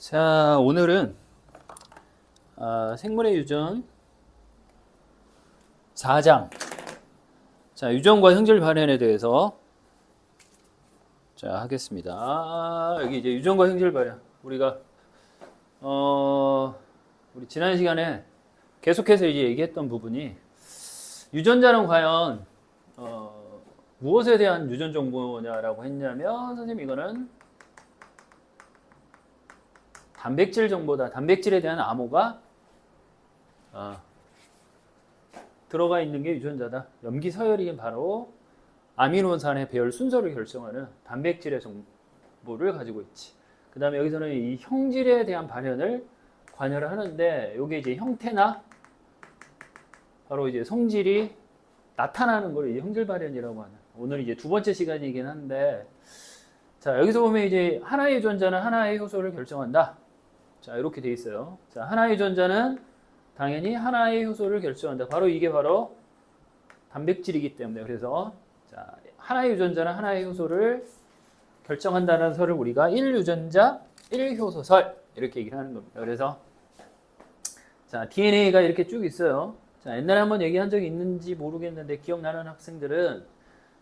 자, 오늘은 생물의 유전 4장. 자, 유전과 형질 발현에 대해서 하겠습니다. 여기 이제 유전과 형질 발현. 우리가 우리 지난 시간에 계속해서 이제 얘기했던 부분이 유전자는 과연 무엇에 대한 유전 정보냐라고 했냐면, 선생님 이거는 단백질 정보다. 단백질에 대한 암호가 들어가 있는 게 유전자다. 염기 서열이 바로 아미노산의 배열 순서를 결정하는 단백질의 정보를 가지고 있지. 그 다음에 여기서는 이 형질에 대한 발현을 관여를 하는데, 이게 이제 형태나 바로 이제 성질이 나타나는 걸 이제 형질 발현이라고 하는. 오늘 이제 두 번째 시간이긴 한데, 자, 여기서 보면 이제 하나의 유전자는 하나의 효소를 결정한다. 자, 이렇게 돼 있어요. 자, 하나의 유전자는 당연히 하나의 효소를 결정한다. 바로 이게 바로 단백질이기 때문에. 그래서 자, 하나의 유전자는 하나의 효소를 결정한다는 설을 우리가 1유전자 1효소설 이렇게 얘기를 하는 겁니다. 그래서 자, DNA가 이렇게 쭉 있어요. 자, 옛날에 한번 얘기한 적이 있는지 모르겠는데 기억나는 학생들은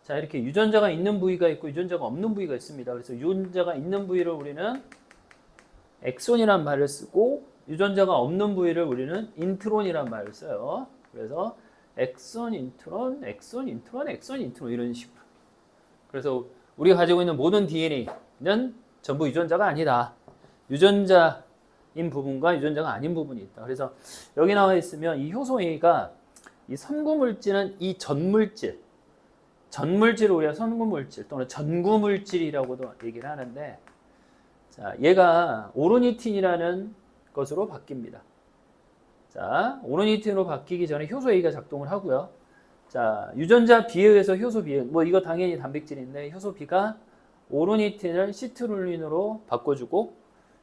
자, 이렇게 유전자가 있는 부위가 있고 유전자가 없는 부위가 있습니다. 그래서 유전자가 있는 부위를 우리는 엑손이란 말을 쓰고, 유전자가 없는 부위를 우리는 인트론이란 말을 써요. 그래서 엑손, 인트론, 엑손, 인트론, 엑손, 인트론 이런 식으로. 그래서 우리가 가지고 있는 모든 DNA는 전부 유전자가 아니다. 유전자인 부분과 유전자가 아닌 부분이 있다. 그래서 여기 나와 있으면 이 효소 A가 이 선구물질은 이 전물질을 우리가 선구물질 또는 전구물질이라고도 얘기를 하는데, 자, 얘가 오르니틴이라는 것으로 바뀝니다. 자, 오르니틴으로 바뀌기 전에 효소 A가 작동을 하고요. 자, 유전자 B에 의해서 효소 B, 뭐 이거 당연히 단백질인데 효소 B가 오르니틴을 시트룰린으로 바꿔주고,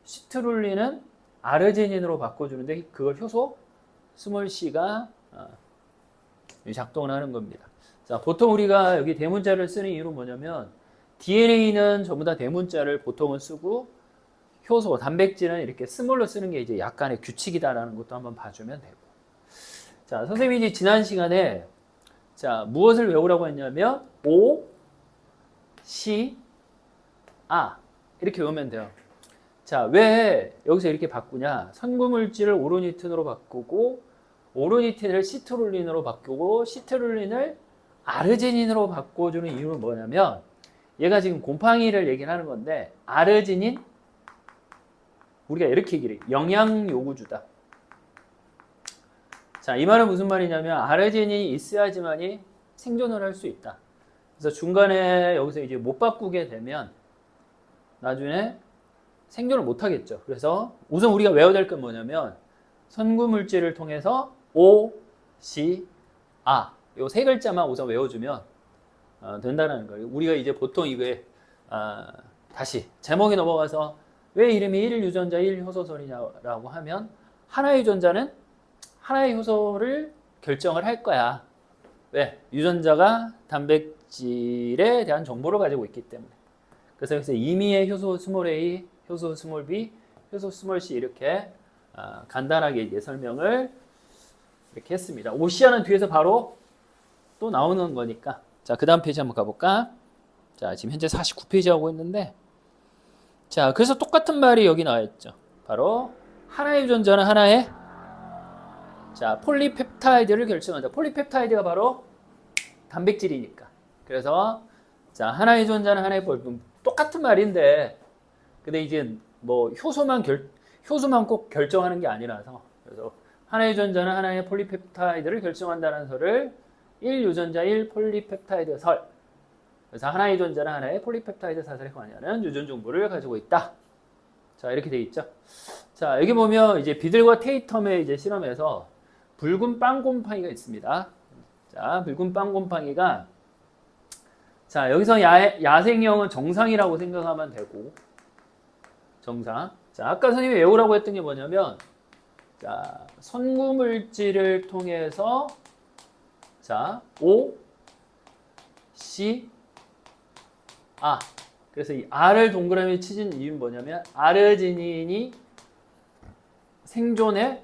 시트룰린은 아르지닌으로 바꿔주는데 그걸 효소 스몰 C가 작동을 하는 겁니다. 자, 보통 우리가 여기 대문자를 쓰는 이유는 뭐냐면, DNA는 전부 다 대문자를 보통은 쓰고, 효소, 단백질은 이렇게 스몰로 쓰는 게 이제 약간의 규칙이다라는 것도 한번 봐주면 되고. 자, 선생님이 이제 지난 시간에 자, 무엇을 외우라고 했냐면 O, C, A 이렇게 외우면 돼요. 자, 왜 여기서 이렇게 바꾸냐? 선구물질을 오르니틴으로 바꾸고, 오르니틴을 시트룰린으로 바꾸고, 시트룰린을 아르지닌으로 바꿔주는 이유는 뭐냐면, 얘가 지금 곰팡이를 얘기를 하는 건데, 아르지닌 우리가 이렇게 얘기를 해요. 영양 요구주다. 자, 이 말은 무슨 말이냐면 아르지닌이 있어야지만이 생존을 할 수 있다. 그래서 중간에 여기서 이제 못 바꾸게 되면 나중에 생존을 못 하겠죠. 그래서 우선 우리가 외워야 될 건 뭐냐면 선구물질을 통해서 O, C, A 요 세 글자만 우선 외워주면 된다는 거예요. 우리가 이제 보통 이거에 다시 제목에 넘어가서 왜 이름이 1유전자 1효소설이냐라고 하면, 하나의 유전자는 하나의 효소를 결정을 할 거야. 왜? 유전자가 단백질에 대한 정보를 가지고 있기 때문에. 그래서 여기서 임의의 효소 스몰 a, 효소 스몰 b, 효소 스몰 c 이렇게 간단하게 이제 설명을 이렇게 했습니다. 오시아는 뒤에서 바로 또 나오는 거니까. 자, 그 다음 페이지 한번 가볼까? 자, 지금 현재 49페이지 하고 있는데, 자, 그래서 똑같은 말이 여기 나와 있죠. 바로 하나의 유전자는 하나의 자, 폴리펩타이드를 결정한다. 폴리펩타이드가 바로 단백질이니까. 그래서 자, 하나의 유전자는 하나의 똑같은 말인데, 근데 이제 뭐 효소만 꼭 결정하는 게 아니라서, 그래서 하나의 유전자는 하나의 폴리펩타이드를 결정한다는 설을 1유전자 1폴리펩타이드 설. 그래서 하나의 유전자는 하나의 폴리펩타이드 사설에 관여하는 유전 정보를 가지고 있다. 자, 이렇게 돼 있죠. 자, 여기 보면 이제 비들과 테이텀의 이제 실험에서 붉은 빵곰팡이가 있습니다. 자, 붉은 빵곰팡이가 자, 여기서 야생형은 정상이라고 생각하면 되고, 정상. 자, 아까 선생님이 외우라고 했던 게 뭐냐면, 자, 선구물질을 통해서 자, O, C, 그래서 이 R을 동그라미 치진 이유는 뭐냐면 아르지닌이 생존의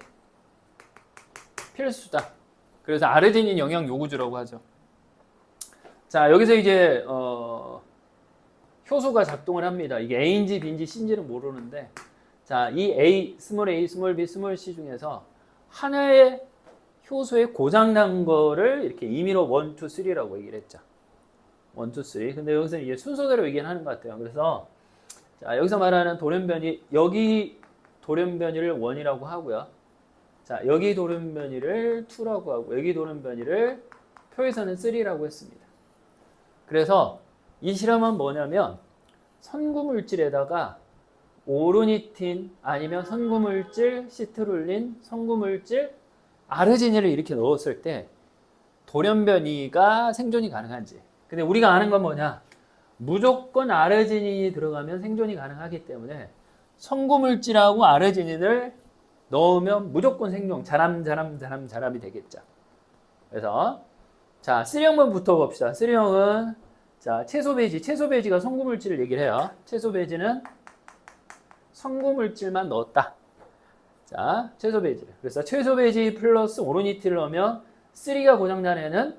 필수다. 그래서 아르지닌 영양 요구주라고 하죠. 자, 여기서 이제 효소가 작동을 합니다. 이게 A인지 B인지 C인지는 모르는데, 자, 이 A, 스몰 a, 스몰 b, 스몰 c 중에서 하나의 효소에 고장난 거를 이렇게 임의로 1, 2, 3라고 얘기를 했죠. 1, 2, 3. 근데 여기서 이게 순서대로 얘기를 하는 것 같아요. 그래서 자, 여기서 말하는 돌연변이, 여기 돌연변이를 1이라고 하고요. 자, 여기 돌연변이를 2라고 하고, 여기 돌연변이를 표에서는 3라고 했습니다. 그래서 이 실험은 뭐냐면 선구물질에다가 오르니틴 아니면 선구물질 시트룰린, 선구물질 아르지닌을 이렇게 넣었을 때 돌연변이가 생존이 가능한지. 근데 우리가 아는 건 뭐냐? 무조건 아르지닌이 들어가면 생존이 가능하기 때문에 선구물질하고 아르지닌을 넣으면 무조건 생존, 자람이 되겠죠. 그래서 자, 쓰리형부터 봅시다. 쓰리형은 자, 채소배지가 선구물질을 얘기를 해요. 채소배지는 선구물질만 넣었다. 자, 채소배지. 그래서 채소배지 플러스 오르니틴을 넣으면 3가 고장난 애는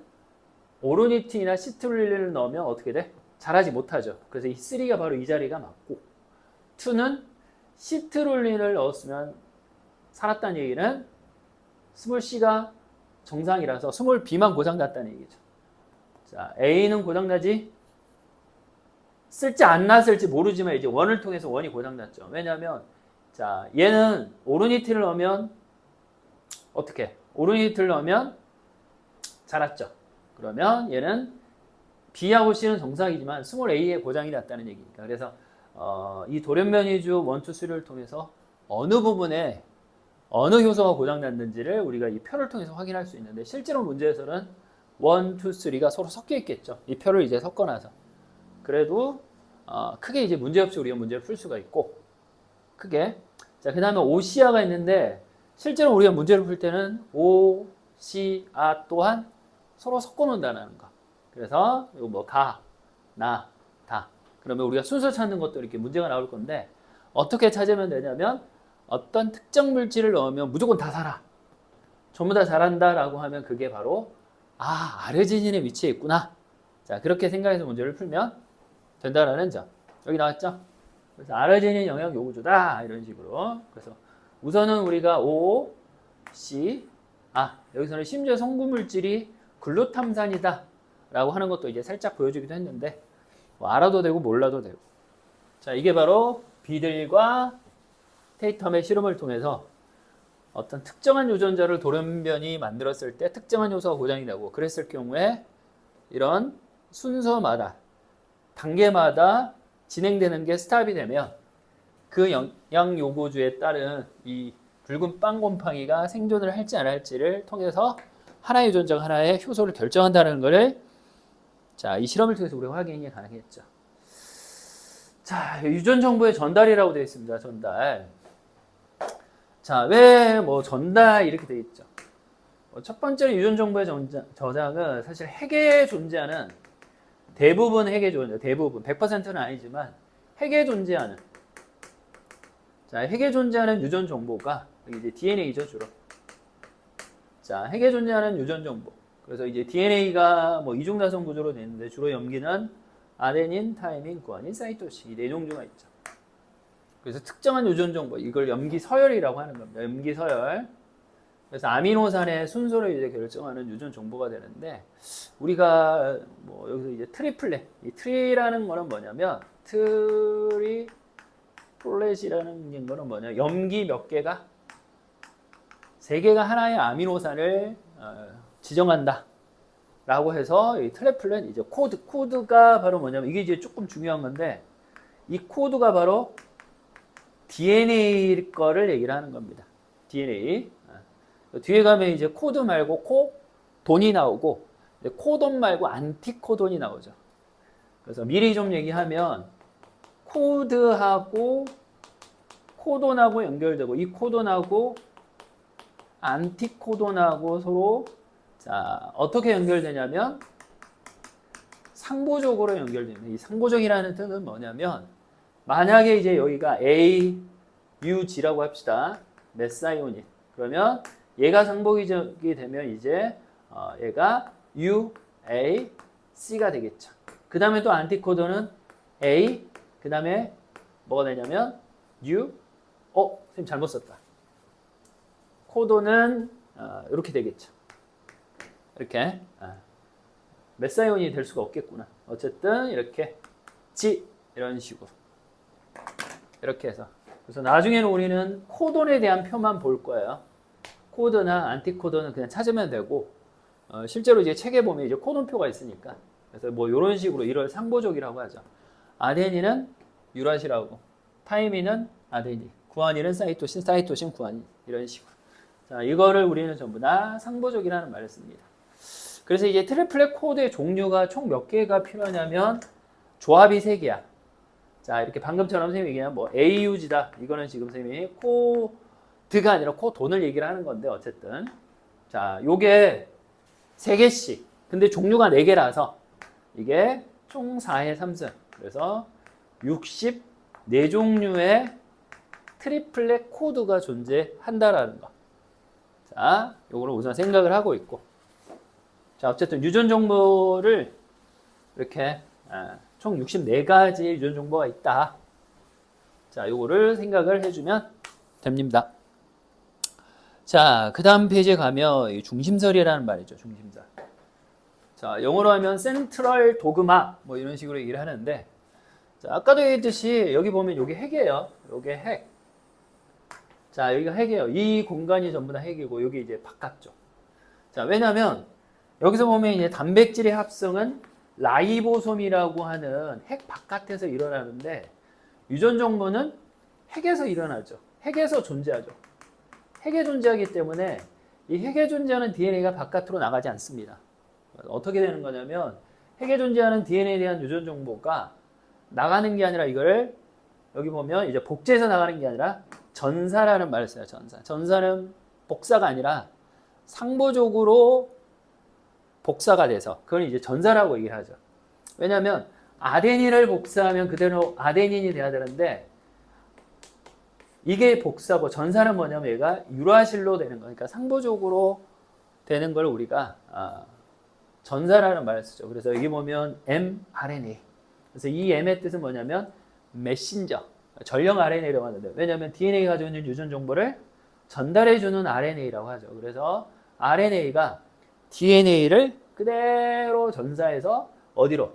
오르니틴이나 시트룰린을 넣으면 어떻게 돼? 자라지 못하죠. 그래서 이 3가 바로 이 자리가 맞고, 2는 시트룰린을 넣었으면 살았다는 얘기는 스몰 C가 정상이라서 스몰 B만 고장났다는 얘기죠. 자, A는 고장나지? 쓸지 안 났을지 모르지만 이제 원을 통해서 원이 고장났죠. 왜냐하면 자, 얘는 오르니틴을 넣으면 어떻게? 오르니틴을 넣으면 자랐죠. 그러면 얘는 B하고 C는 정상이지만 스몰 A의 고장이 났다는 얘기니까. 그래서 이 돌연변이주 1, 2, 3를 통해서 어느 부분에 어느 효소가 고장났는지를 우리가 이 표를 통해서 확인할 수 있는데, 실제로 문제에서는 1, 2, 3가 서로 섞여 있겠죠. 이 표를 이제 섞어놔서. 그래도 크게 이제 문제없이 우리가 문제를 풀 수가 있고, 크게. 자, 그 다음에 오시아가 있는데, 실제로 우리가 문제를 풀 때는 오시아 또한 서로 섞어 놓는다는 거. 그래서 이거 뭐 가, 나, 다. 그러면 우리가 순서 찾는 것도 이렇게 문제가 나올 건데, 어떻게 찾으면 되냐면 어떤 특정 물질을 넣으면 무조건 다 살아, 전부 다 자란다라고 하면 그게 바로 아르지닌의 위치에 있구나. 자, 그렇게 생각해서 문제를 풀면 된다라는 점. 여기 나왔죠? 그래서 아르지닌 영양 요구주다 이런 식으로. 그래서 우선은 우리가 O, C, 여기서는 심지어 성분물질이 글루탐산이다 라고 하는 것도 이제 살짝 보여주기도 했는데, 뭐 알아도 되고 몰라도 되고. 자, 이게 바로 비들과 테이텀의 실험을 통해서 어떤 특정한 유전자를 돌연변이 만들었을 때 특정한 요소가 고장이 나고, 그랬을 경우에 이런 순서마다 단계마다 진행되는 게 스탑이 되면 그 영양 요구주에 따른 이 붉은 빵 곰팡이가 생존을 할지 안 할지를 통해서 하나의 유전자가 하나의 효소를 결정한다는 것을, 자, 이 실험을 통해서 우리가 확인이 가능했죠. 자, 유전 정보의 전달이라고 되어 있습니다. 전달. 자, 왜 뭐 전달 이렇게 되어 있죠? 첫 번째로 유전 정보의 저장은 사실 핵에 존재하는, 대부분 핵에 존재, 대부분 100%는 아니지만 핵에 존재하는, 자, 핵에 존재하는 유전 정보가 여기 이제 DNA죠, 주로. 자, 핵에 존재하는 유전 정보. 그래서 이제 DNA가 뭐 이중나선 구조로 되어 있는데, 주로 염기는 아데닌, 타이민, 구아닌, 사이토신, 이 네 종류가 있죠. 그래서 특정한 유전 정보, 이걸 염기 서열이라고 하는 겁니다. 염기 서열. 그래서 아미노산의 순서를 이제 결정하는 유전 정보가 되는데, 우리가 뭐 여기서 이제 트리플렛, 이 트리라는 거는 뭐냐면, 트리플렛이라는 거는 뭐냐, 염기 몇 개가, 3개가 하나의 아미노산을 지정한다 라고 해서 이 트리플렛, 이제 코드가 바로 뭐냐면, 이게 이제 조금 중요한 건데, 이 코드가 바로 DNA 거를 얘기를 하는 겁니다. DNA. 뒤에 가면 이제 코드 말고 코돈이 나오고, 코돈 말고 안티코돈이 나오죠. 그래서 미리 좀 얘기하면, 코드하고 코돈하고 연결되고, 이 코돈하고 안티코돈하고 서로, 자, 어떻게 연결되냐면 상보적으로 연결됩니다. 이 상보적이라는 뜻은 뭐냐면, 만약에 이제 여기가 A, U, G라고 합시다. 메사이오닌. 그러면 얘가 상복이 되면 이제 얘가 UAC가 되겠죠. 그 다음에 또 안티코도는 A, 그 다음에 뭐가 되냐면 선생님 잘못 썼다. 코도는 이렇게 되겠죠. 이렇게 메사이온이 될 수가 없겠구나. 어쨌든 이렇게 이런 식으로 이렇게 해서 그래서 나중에는 우리는 코돈에 대한 표만 볼 거예요. 코드나 안티코돈은 그냥 찾으면 되고 실제로 이제 책에 보면 이제 코돈표가 있으니까 그래서 뭐 이런 식으로 이걸 상보족이라고 하죠. 아데닌은 유라시라고, 타이민은 아데닌, 구아닌은 사이토신, 사이토신 구아닌 이런 식으로. 자, 이거를 우리는 전부 다 상보족이라는 말을 씁니다. 그래서 이제 트리플렛 코드의 종류가 총 몇 개가 필요하냐면 조합이 3개야. 자, 이렇게 방금처럼 선생님이 얘기한 뭐 AUG다. 이거는 지금 선생님이 코드가 아니라 코돈을 얘기를 하는 건데 어쨌든 자, 요게 3개씩. 근데 종류가 4개라서 이게 총 4의 3승. 그래서 64종류의 트리플렛 코드가 존재한다라는 거. 자, 요거를 우선 생각을 하고 있고. 자, 어쨌든 유전 정보를 이렇게 총 64가지 유전 정보가 있다. 자, 요거를 생각을 해주면 됩니다. 자, 그 다음 페이지에 가면 이 중심설이라는 말이죠. 중심설. 자, 영어로 하면 센트럴 도그마 뭐 이런 식으로 얘기를 하는데 자, 아까도 얘기했듯이 여기 보면 여기 핵이에요. 요게 핵. 자, 여기가 핵이에요. 이 공간이 전부 다 핵이고 여기 이제 바깥쪽. 자, 왜냐면 여기서 보면 이제 단백질의 합성은 라이보솜이라고 하는 핵 바깥에서 일어나는데 유전 정보는 핵에서 일어나죠. 핵에서 존재하죠. 핵에 존재하기 때문에 이 핵에 존재하는 DNA가 바깥으로 나가지 않습니다. 어떻게 되는 거냐면 핵에 존재하는 DNA에 대한 유전 정보가 나가는 게 아니라 이거를 여기 보면 이제 복제해서 나가는 게 아니라 전사라는 말을 써요. 전사. 전사는 복사가 아니라 상보적으로 복사가 돼서 그걸 이제 전사라고 얘기를 하죠. 왜냐하면 아데닌을 복사하면 그대로 아데닌이 돼야 되는데 이게 복사고 전사는 뭐냐면 얘가 유라실로 되는 거니까 상보적으로 되는 걸 우리가 전사라는 말을 쓰죠. 그래서 여기 보면 mRNA. 그래서 이 m의 뜻은 뭐냐면 메신저, 전령 RNA라고 하는데 왜냐하면 DNA가 가지고 있는 유전 정보를 전달해주는 RNA라고 하죠. 그래서 RNA가 DNA를 그대로 전사해서 어디로?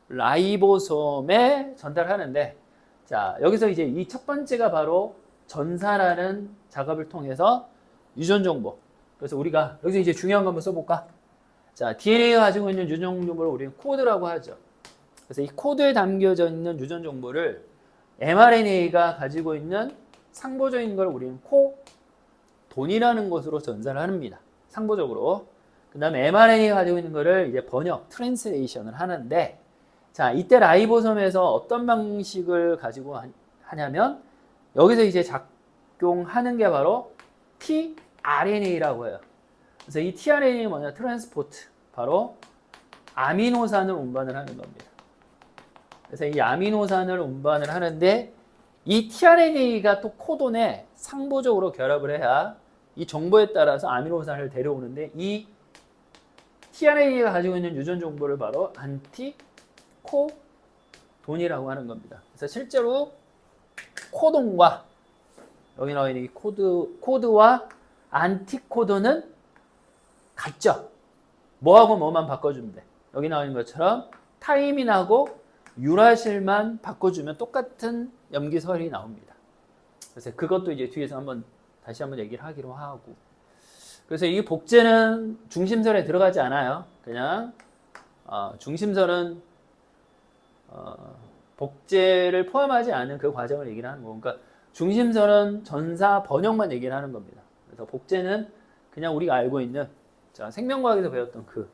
라이보솜에 전달하는데 자, 여기서 이제 이 첫 번째가 바로 전사라는 작업을 통해서 유전 정보. 그래서 우리가 여기서 이제 중요한 거 한번 써볼까? 자, DNA가 가지고 있는 유전 정보를 우리는 코드라고 하죠. 그래서 이 코드에 담겨져 있는 유전 정보를 mRNA가 가지고 있는 상보적인 걸 우리는 코돈이라는 것으로 전사를 합니다. 상보적으로. 그 다음에 mRNA가 가지고 있는 거를 이제 번역, 트랜스레이션을 하는데 자, 이때 라이보솜에서 어떤 방식을 가지고 하냐면 여기서 이제 작용하는 게 바로 tRNA라고 해요. 그래서 이 tRNA는 뭐냐? 트랜스포트. 바로 아미노산을 운반을 하는 겁니다. 그래서 이 아미노산을 운반을 하는데 이 tRNA가 또 코돈에 상보적으로 결합을 해야 이 정보에 따라서 아미노산을 데려오는데 이 tRNA가 가지고 있는 유전 정보를 바로 안티코돈이라고 하는 겁니다. 그래서 실제로 코돈과 여기 나와 있는 이 코드와 안티코돈은 같죠. 뭐하고 뭐만 바꿔주면 돼. 여기 나와 있는 것처럼 타이민하고 유라실만 바꿔주면 똑같은 염기설이 나옵니다. 그래서 그것도 이제 뒤에서 다시 한번 얘기를 하기로 하고. 그래서 이 복제는 중심설에 들어가지 않아요. 그냥 중심설은 복제를 포함하지 않은 그 과정을 얘기를 하는 거고, 그러니까 중심설은 전사 번역만 얘기를 하는 겁니다. 그래서 복제는 그냥 우리가 알고 있는 생명과학에서 배웠던 그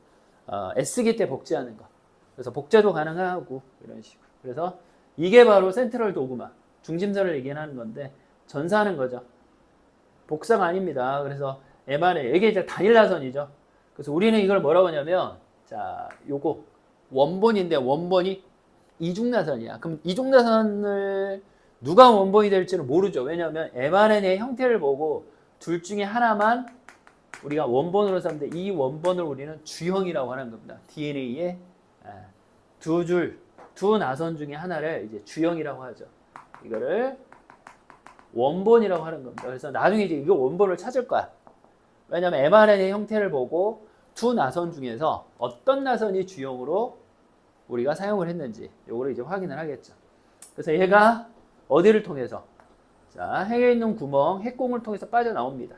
S기 때 복제하는 거. 그래서 복제도 가능하고 이런 식으로. 그래서 이게 바로 센트럴 도그마, 중심설을 얘기하는 건데 전사하는 거죠. 복사가 아닙니다. 그래서 mRNA 이게 이제 단일라선이죠. 그래서 우리는 이걸 뭐라고 하냐면 자, 요거 원본인데 원본이 이중나선이야. 그럼 이중나선을 누가 원본이 될지는 모르죠. 왜냐하면 mRNA의 형태를 보고 둘 중에 하나만 우리가 원본으로 삼는데 이 원본을 우리는 주형이라고 하는 겁니다. DNA의 두 나선 중에 하나를 이제 주형이라고 하죠. 이거를 원본이라고 하는 겁니다. 그래서 나중에 이제 이거 원본을 찾을 거야. 왜냐하면 mRNA 형태를 보고 두 나선 중에서 어떤 나선이 주형으로 우리가 사용을 했는지 요거를 이제 확인을 하겠죠. 그래서 얘가 어디를 통해서 자, 핵에 있는 구멍, 핵공을 통해서 빠져나옵니다.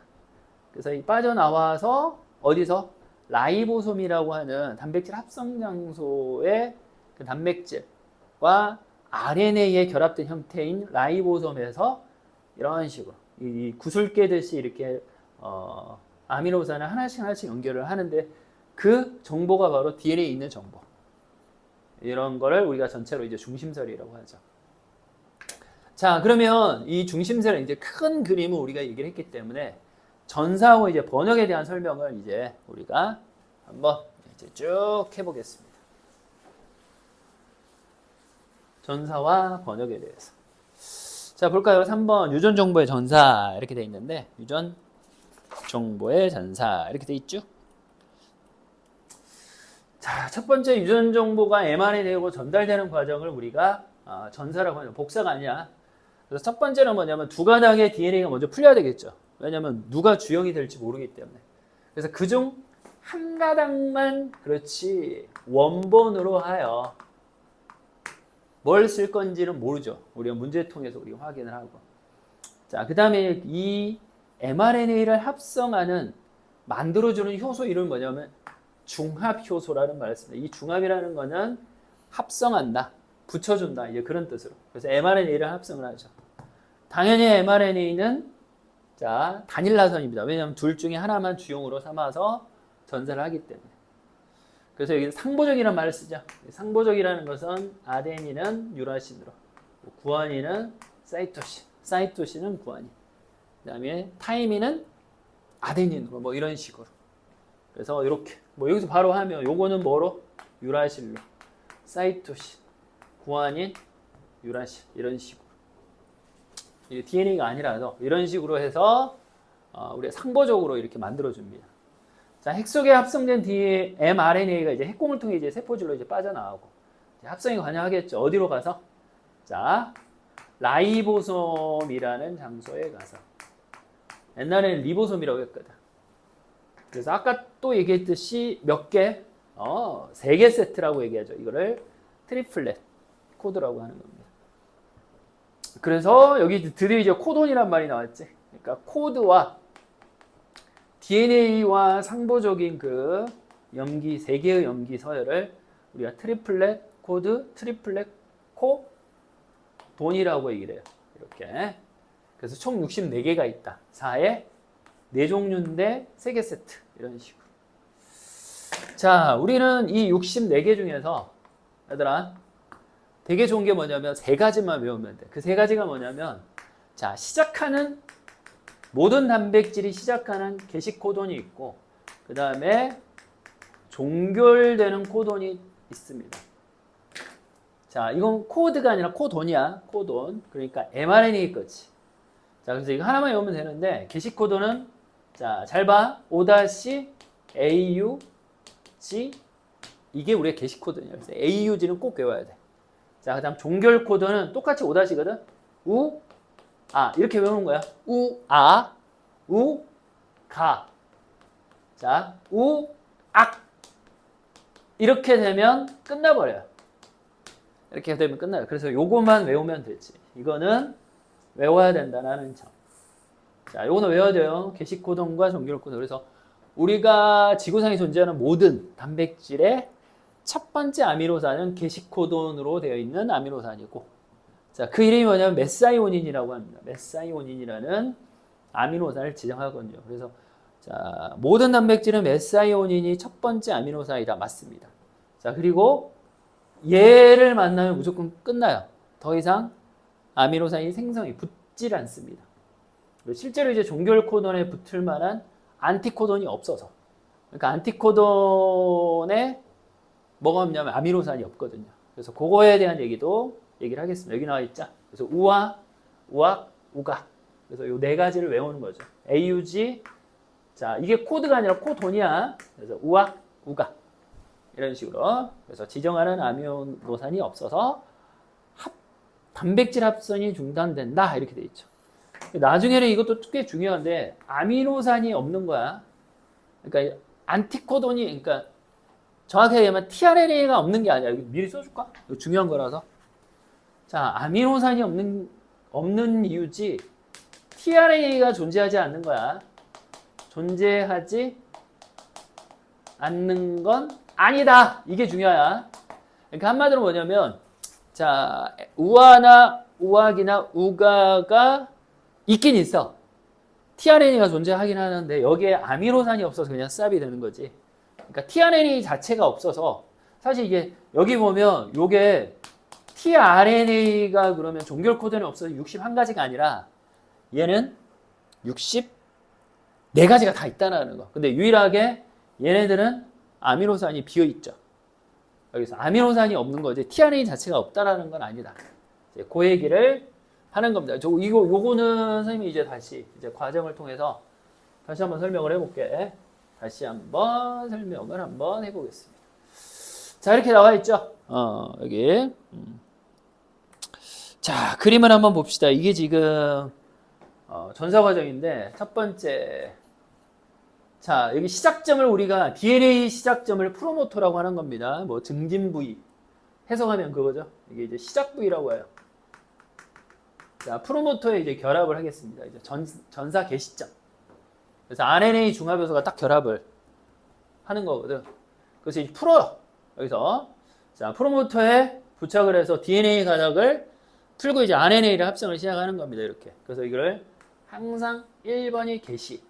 그래서 이 빠져나와서 어디서 라이보솜이라고 하는 단백질 합성 장소의 그 단백질과 RNA에 결합된 형태인 라이보솜에서 이런 식으로 이 구슬 깨듯이 이렇게 아미노산을 하나씩 연결을 하는데 그 정보가 바로 DNA에 있는 정보. 이런 거를 우리가 전체로 이제 중심설이라고 하죠. 자, 그러면 이 중심설은 이제 큰 그림을 우리가 얘기를 했기 때문에 전사하고 이제 번역에 대한 설명을 이제 우리가 한번 이제 쭉 해보겠습니다. 전사와 번역에 대해서. 자, 볼까요? 3번 유전 정보의 전사 이렇게 돼 있는데 유전 정보의 전사 이렇게 돼 있죠. 자, 첫 번째 유전 정보가 mRNA로 전달되는 과정을 우리가 전사라고 하는 복사가 아니야. 그래서 첫 번째는 뭐냐면 두 가닥의 DNA가 먼저 풀려야 되겠죠. 왜냐하면 누가 주형이 될지 모르기 때문에. 그래서 그중 한 가닥만 그렇지 원본으로 하여 뭘 쓸 건지는 모르죠. 우리가 문제 통해서 우리가 확인을 하고. 자, 그 다음에 이 mRNA를 합성하는 만들어주는 효소 이름은 뭐냐면 중합효소라는 말을 씁니다. 이 중합이라는 거는 합성한다, 붙여준다 이제 그런 뜻으로. 그래서 mRNA를 합성을 하죠. 당연히 mRNA는 자 단일 나선입니다. 왜냐하면 둘 중에 하나만 주용으로 삼아서 전사를 하기 때문에. 그래서 여기 상보적이라는 말을 쓰죠. 상보적이라는 것은 아데닌은 유라신으로, 구아닌은 사이토신, 사이토신은 구아닌, 그 다음에 타이민은 아데닌으로 뭐 이런 식으로. 그래서 이렇게 뭐 여기서 바로 하면 요거는 뭐로? 유라실로, 사이토신, 구아닌, 유라실 이런 식으로. 이게 DNA가 아니라서 이런 식으로 해서 우리가 상보적으로 이렇게 만들어줍니다. 자, 핵 속에 합성된 mRNA가 이제 핵공을 통해 이제 세포질로 이제 빠져나오고 이제 합성이 관여하겠죠. 어디로 가서? 자, 라이보솜이라는 장소에 가서. 옛날에는 리보솜이라고 했거든. 그래서 아까 또 얘기했듯이 몇 개? 3개 세트라고 얘기하죠. 이거를 트리플렛 코드라고 하는 겁니다. 그래서 여기 드디어 이제 코돈이란 말이 나왔지. 그러니까 코드와 DNA와 상보적인 그 염기, 3개의 염기 서열을 우리가 트리플렛 코드, 트리플렛 코돈이라고 얘기를 해요. 이렇게. 그래서 총 64개가 있다. 4에 4종류인데 3개 세트. 이런 식으로. 자, 우리는 이 64개 중에서 얘들아 되게 좋은 게 뭐냐면 3가지만 외우면 돼. 그 3가지가 뭐냐면 자, 시작하는 모든 단백질이 시작하는 게시 코돈이 있고 그 다음에 종결되는 코돈이 있습니다. 자, 이건 코드가 아니라 코돈이야. 코돈. 그러니까 mRNA 거지. 자, 그래서 이거 하나만 외우면 되는데 게시 코돈은 자, 잘 봐. O-AUG 이게 우리의 게시 코돈이야. 그래서 AUG는 꼭 외워야 돼. 자, 그 다음 종결 코드는 똑같이 O-거든. 우, 아, 이렇게 외우는 거야. 우, 아, 우, 가. 자, 우, 악. 이렇게 되면 끝나버려요. 이렇게 되면 끝나요. 그래서 요것만 외우면 되지. 이거는 외워야 된다는 점. 자, 요거는 외워야 돼요. 게시 코돈과 종결 코돈. 그래서 우리가 지구상에 존재하는 모든 단백질의 첫 번째 아미노산은 게시 코돈으로 되어 있는 아미노산이고, 자, 그 이름이 뭐냐면 메사이오닌이라고 합니다. 메사이오닌이라는 아미노산을 지정하거든요. 그래서 자, 모든 단백질은 메사이오닌이 첫 번째 아미노산이다. 맞습니다. 자, 그리고 얘를 만나면 무조건 끝나요. 더 이상 아미노산이 생성이 붙질 않습니다. 실제로 이제 종결 코돈에 붙을 만한 안티코돈이 없어서. 그러니까 안티코돈에 뭐가 없냐면 아미노산이 없거든요. 그래서 그거에 대한 얘기도 얘기를 하겠습니다. 여기 나와 있죠. 그래서 우와 우악, 우각. 그래서 요 네 가지를 외우는 거죠. AUG. 자, 이게 코드가 아니라 코돈이야. 그래서 우악, 우각. 이런 식으로. 그래서 지정하는 아미노산이 없어서 단백질 합성이 중단된다. 이렇게 돼 있죠. 나중에는 이것도 꽤 중요한데 아미노산이 없는 거야. 그러니까 안티코돈이, 그러니까 정확하게 얘기하면 tRNA가 없는 게 아니야. 미리 써줄까? 이거 중요한 거라서. 자, 아미노산이 없는 이유지 tRNA가 존재하지 않는 거야. 존재하지 않는 건 아니다. 이게 중요하야. 그러니까 한마디로 뭐냐면, 자, 우아나 우악이나 우가가 있긴 있어. tRNA가 존재하긴 하는데 여기에 아미노산이 없어서 그냥 쌉이 되는 거지. 그러니까 tRNA 자체가 없어서 사실 이게 여기 보면 요게 tRNA가 그러면 종결 코드는 없어서 61가지가 아니라 얘는 64가지가 다 있다는 거. 근데 유일하게 얘네들은 아미노산이 비어 있죠. 여기서 아미노산이 없는 거지 tRNA 자체가 없다라는 건 아니다. 그 얘기를 하는 겁니다. 요거는 선생님이 이제 다시 과정을 통해서 다시 한번 설명을 해볼게. 다시 한번 설명을 한번 해보겠습니다. 자, 이렇게 나와 있죠. 여기. 자, 그림을 한번 봅시다. 이게 지금 전사 과정인데 첫 번째. 자, 여기 시작점을 우리가 DNA 시작점을 프로모터라고 하는 겁니다. 뭐 증진 부위 해석하면 그거죠. 이게 이제 시작 부위라고 해요. 자, 프로모터에 이제 결합을 하겠습니다. 이제 전사 개시점. 그래서 RNA 중합 요소가 딱 결합을 하는 거거든. 그래서 이제 풀어요. 여기서 자, 프로모터에 부착을 해서 DNA 가닥을 풀고 이제 RNA를 합성을 시작하는 겁니다. 이렇게. 그래서 이걸 항상 1번이 개시.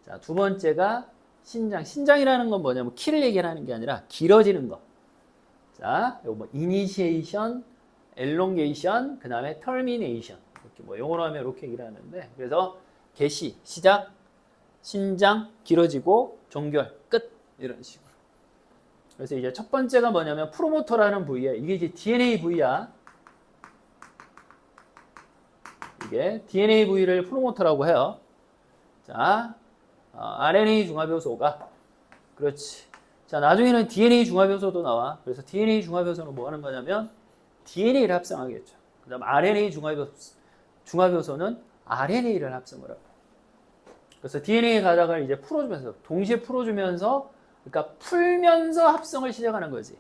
자, 두 번째가 신장. 신장이라는 건 뭐냐면 키를 얘기하는 게 아니라 길어지는 거. 자, 요거 뭐 이니시에이션, 엘롱게이션, 그 다음에 터미네이션. 이렇게 뭐 영어로 하면 이렇게 얘기를 하는데, 그래서 개시, 시작, 신장, 길어지고 종결, 끝. 이런 식으로. 그래서 이제 첫 번째가 뭐냐면 프로모터라는 부위에, 이게 이제 DNA 부위야. 이게 DNA 부위를 프로모터라고 해요. 자, RNA 중합요소가, 그렇지. 자, 나중에는 DNA 중합요소도 나와. 그래서 DNA 중합요소는 뭐 하는 거냐면 DNA를 합성하겠죠. 그 다음 RNA 중합요소는 RNA를 합성을 하고. 그래서 DNA 가닥을 이제 풀어주면서, 동시에 풀어주면서, 그러니까 풀면서 합성을 시작하는 거지.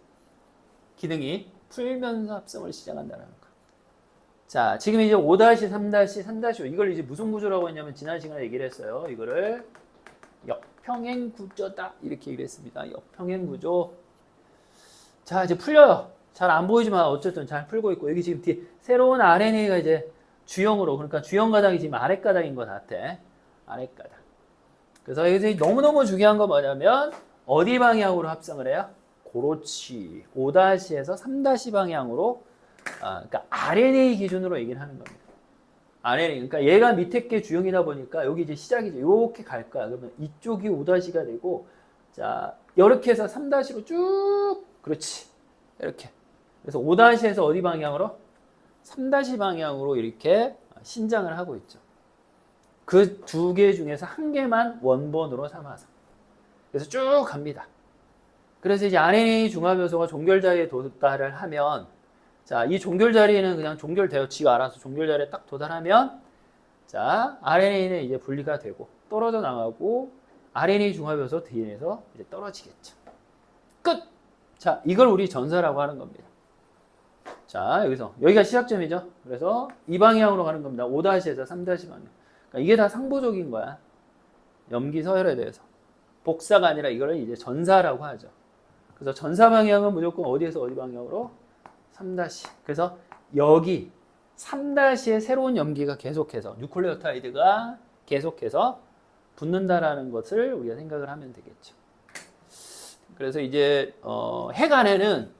기능이 풀면서 합성을 시작한다는 거. 자, 지금 이제 5-3-, 3-5 이걸 이제 무슨 구조라고 했냐면 지난 시간에 얘기를 했어요. 이거를 역평행 구조다 이렇게 얘기를 했습니다. 역평행 구조. 자, 이제 풀려요. 잘 안 보이지만 어쨌든 잘 풀고 있고, 여기 지금 뒤에 새로운 RNA가 이제 주형으로, 그러니까 주형 가닥이 지금 아래 가닥인 것 같아. 아래 가닥. 그래서 여기서 너무너무 중요한 거 뭐냐면 어디 방향으로 합성을 해요? 그렇지. 5-에서 3- 방향으로, 그러니까 RNA 기준으로 얘기를 하는 겁니다. RNA. 그러니까 얘가 밑에 게 주형이다 보니까 여기 이제 시작이죠. 이렇게 갈 거야. 그러면 이쪽이 5-가 되고, 자, 이렇게 해서 3-로 쭉, 그렇지. 이렇게. 그래서 5-에서 어디 방향으로? 3- 방향으로 이렇게 신장을 하고 있죠. 그 두 개 중에서 한 개만 원본으로 삼아서. 그래서 쭉 갑니다. 그래서 이제 RNA 중합요소가 종결자리에 도달을 하면, 자, 이 종결자리에는 그냥 종결되어 지가 알아서 종결자리에 딱 도달하면, 자, RNA는 이제 분리가 되고 떨어져 나가고 RNA 중합요소 DNA에서 이제 떨어지겠죠. 끝! 자, 이걸 우리 전사라고 하는 겁니다. 자, 여기가 시작점이죠. 그래서 이 방향으로 가는 겁니다. 5-에서 3- 방향. 그러니까 이게 다 상부적인 거야. 염기 서열에 대해서. 복사가 아니라 이거를 이제 전사라고 하죠. 그래서 전사 방향은 무조건 어디에서 어디 방향으로? 3-. 그래서 여기 3-의 새로운 염기가 계속해서 뉴클레오타이드가 계속해서 붙는다라는 것을 우리가 생각을 하면 되겠죠. 그래서 이제 핵 안에는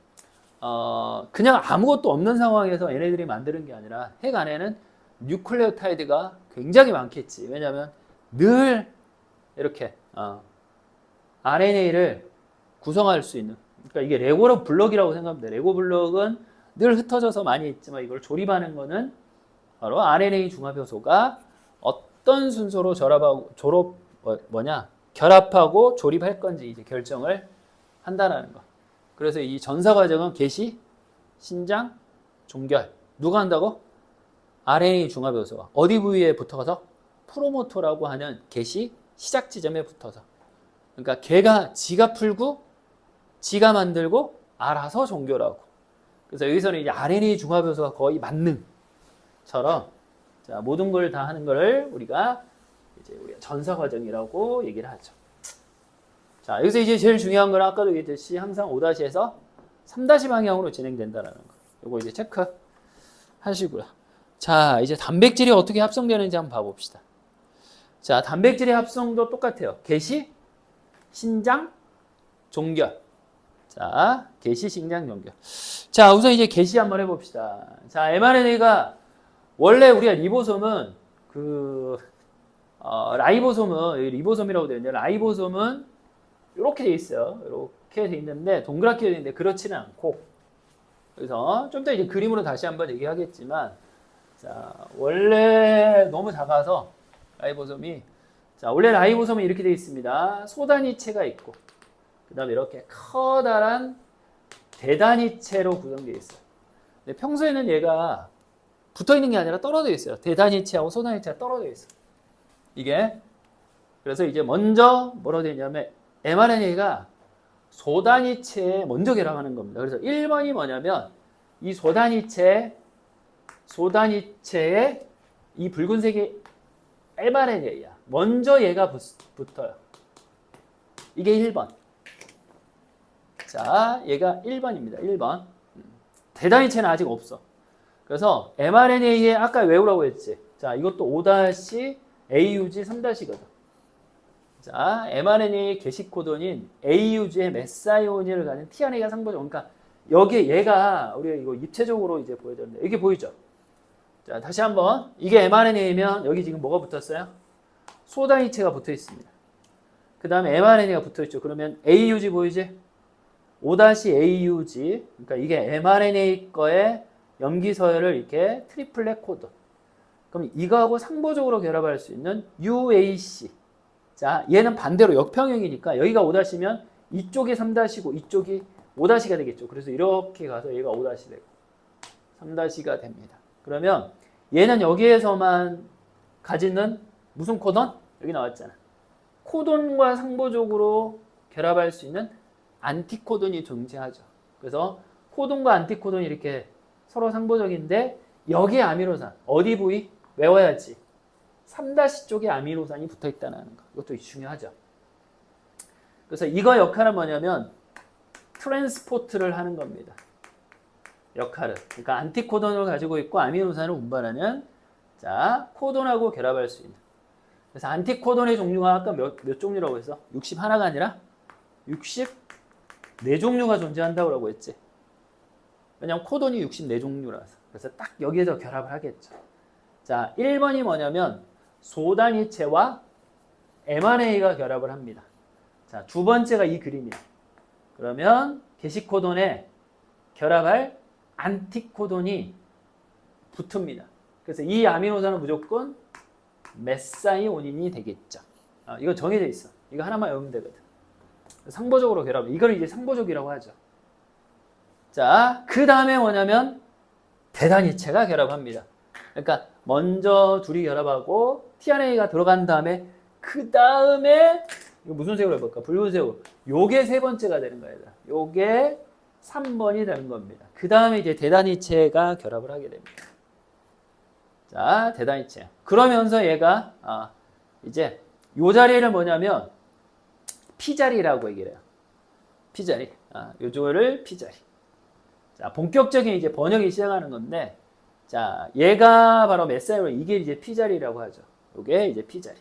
그냥 아무것도 없는 상황에서 얘네들이 만드는 게 아니라 핵 안에는 뉴클레오타이드가 굉장히 많겠지. 왜냐하면 늘 이렇게 RNA를 구성할 수 있는, 그러니까 이게 레고 블럭이라고 생각합니다. 레고 블럭은 늘 흩어져서 많이 있지만 이걸 조립하는 거는 바로 RNA 중합 효소가 어떤 순서로 결합하고 조립할 건지 이제 결정을 한다는 거. 그래서 이 전사 과정은 개시, 신장, 종결. 누가 한다고? RNA 중합 효소가 어디 부위에 붙어서? 프로모터라고 하는 개시 시작 지점에 붙어서. 그러니까 걔가 지가 풀고 지가 만들고 알아서 종결하고. 그래서 여기서는 이제 RNA 중합 효소가 거의 만능처럼 자, 모든 걸 다 하는 걸 우리가 전사 과정이라고 얘기를 하죠. 자, 여기서 이제 제일 중요한 건 아까도 얘기했듯이 항상 5-에서 3- 방향으로 진행된다라는 거. 요거 이제 체크 하시고요. 자, 이제 단백질이 어떻게 합성되는지 한번 봐봅시다. 자, 단백질의 합성도 똑같아요. 개시, 신장, 종결. 자, 개시, 신장, 종결. 자, 우선 이제 개시 한번 해봅시다. 자, mRNA가 원래 우리가 리보솜은 리보솜이라고 되어 있는데 라이보솜은 이렇게 돼 있어요. 이렇게 돼 있는데 동그랗게 돼 있는데 그렇지는 않고 그래서 좀 더 이제 그림으로 다시 한번 얘기하겠지만 자, 원래 너무 작아서 라이보솜이 자, 원래 라이보솜은 이렇게 돼 있습니다. 소단위체가 있고 그다음에 이렇게 커다란 대단위체로 구성되어 있어요. 근데 평소에는 얘가 붙어 있는 게 아니라 떨어져 있어요. 대단위체하고 소단위체가 떨어져 있어요. 이게 그래서 이제 먼저 뭐라고 되냐면 mRNA가 소단위체에 먼저 결합하는 겁니다. 그래서 1번이 뭐냐면 이 소단위체에 이 붉은색이 mRNA야. 먼저 얘가 붙어요. 이게 1번. 자, 얘가 1번입니다. 1번. 대단위체는 아직 없어. 그래서 mRNA에 아까 외우라고 했지. 자, 이것도 5-AUG 3-거든. 자, mRNA의 게시 코돈인 AUG의 메사이오닌을 가진 tRNA가 상보적. 그러니까 여기에 얘가 우리가 이거 입체적으로 이제 보여드렸는데 이게 보이죠? 자, 다시 한번 이게 mRNA면 여기 지금 뭐가 붙었어요? 소단위체가 붙어 있습니다. 그 다음에 mRNA가 붙어 있죠. 그러면 AUG 보이지? 5-AUG. 그러니까 이게 mRNA 거에 염기 서열을 이렇게 트리플렛 코드. 그럼 이거하고 상보적으로 결합할 수 있는 UAC. 자, 얘는 반대로 역평형이니까 여기가 5-면 이쪽이 3-고 이쪽이 5-가 되겠죠. 그래서 이렇게 가서 얘가 5- 되고 3-가 됩니다. 그러면 얘는 여기에서만 가지는 무슨 코돈? 여기 나왔잖아. 코돈과 상보적으로 결합할 수 있는 안티코돈이 존재하죠. 그래서 코돈과 안티코돈이 이렇게 서로 상보적인데 여기에 아미노산 어디 부위? 외워야지. 3- 쪽에 아미노산이 붙어 있다는 거. 이것도 중요하죠. 그래서 이거 역할은 뭐냐면 트랜스포트를 하는 겁니다. 역할은. 그러니까 안티코돈을 가지고 있고 아미노산을 운반하는 자, 코돈하고 결합할 수 있는. 그래서 안티코돈의 종류가 아까 몇 종류라고 했어? 61가 아니라 64종류가 존재한다고 했지. 왜냐면 코돈이 64종류라서. 그래서 딱 여기에서 결합을 하겠죠. 자, 1번이 뭐냐면 소단위체와 mRNA가 결합을 합니다. 자, 두 번째가 이 그림이에요. 그러면 게시코돈에 결합할 안티코돈이 붙습니다. 그래서 이 아미노산은 무조건 메사이오닌이 되겠죠. 이거 정해져 있어. 이거 하나만 외우면 되거든. 상보적으로 결합. 이걸 이제 상보적이라고 하죠. 자, 그 다음에 뭐냐면 대단위체가 결합합니다. 그러니까 먼저 둘이 결합하고 tRNA가 들어간 다음에 그 다음에 이거 무슨 새우로 해볼까? 붉은 새우. 요게 세 번째가 되는 거예요. 요게 3번이 되는 겁니다. 그 다음에 이제 대단위체가 결합을 하게 됩니다. 자, 대단위체. 그러면서 얘가 이제 요 자리를 뭐냐면 P자리라고 얘기를 해요. P자리. 요거를 P자리. 자, 본격적인 이제 번역이 시작하는 건데, 자, 얘가 바로 메사이오닌, 이게 이제 P자리라고 하죠. 요게 이제 P자리.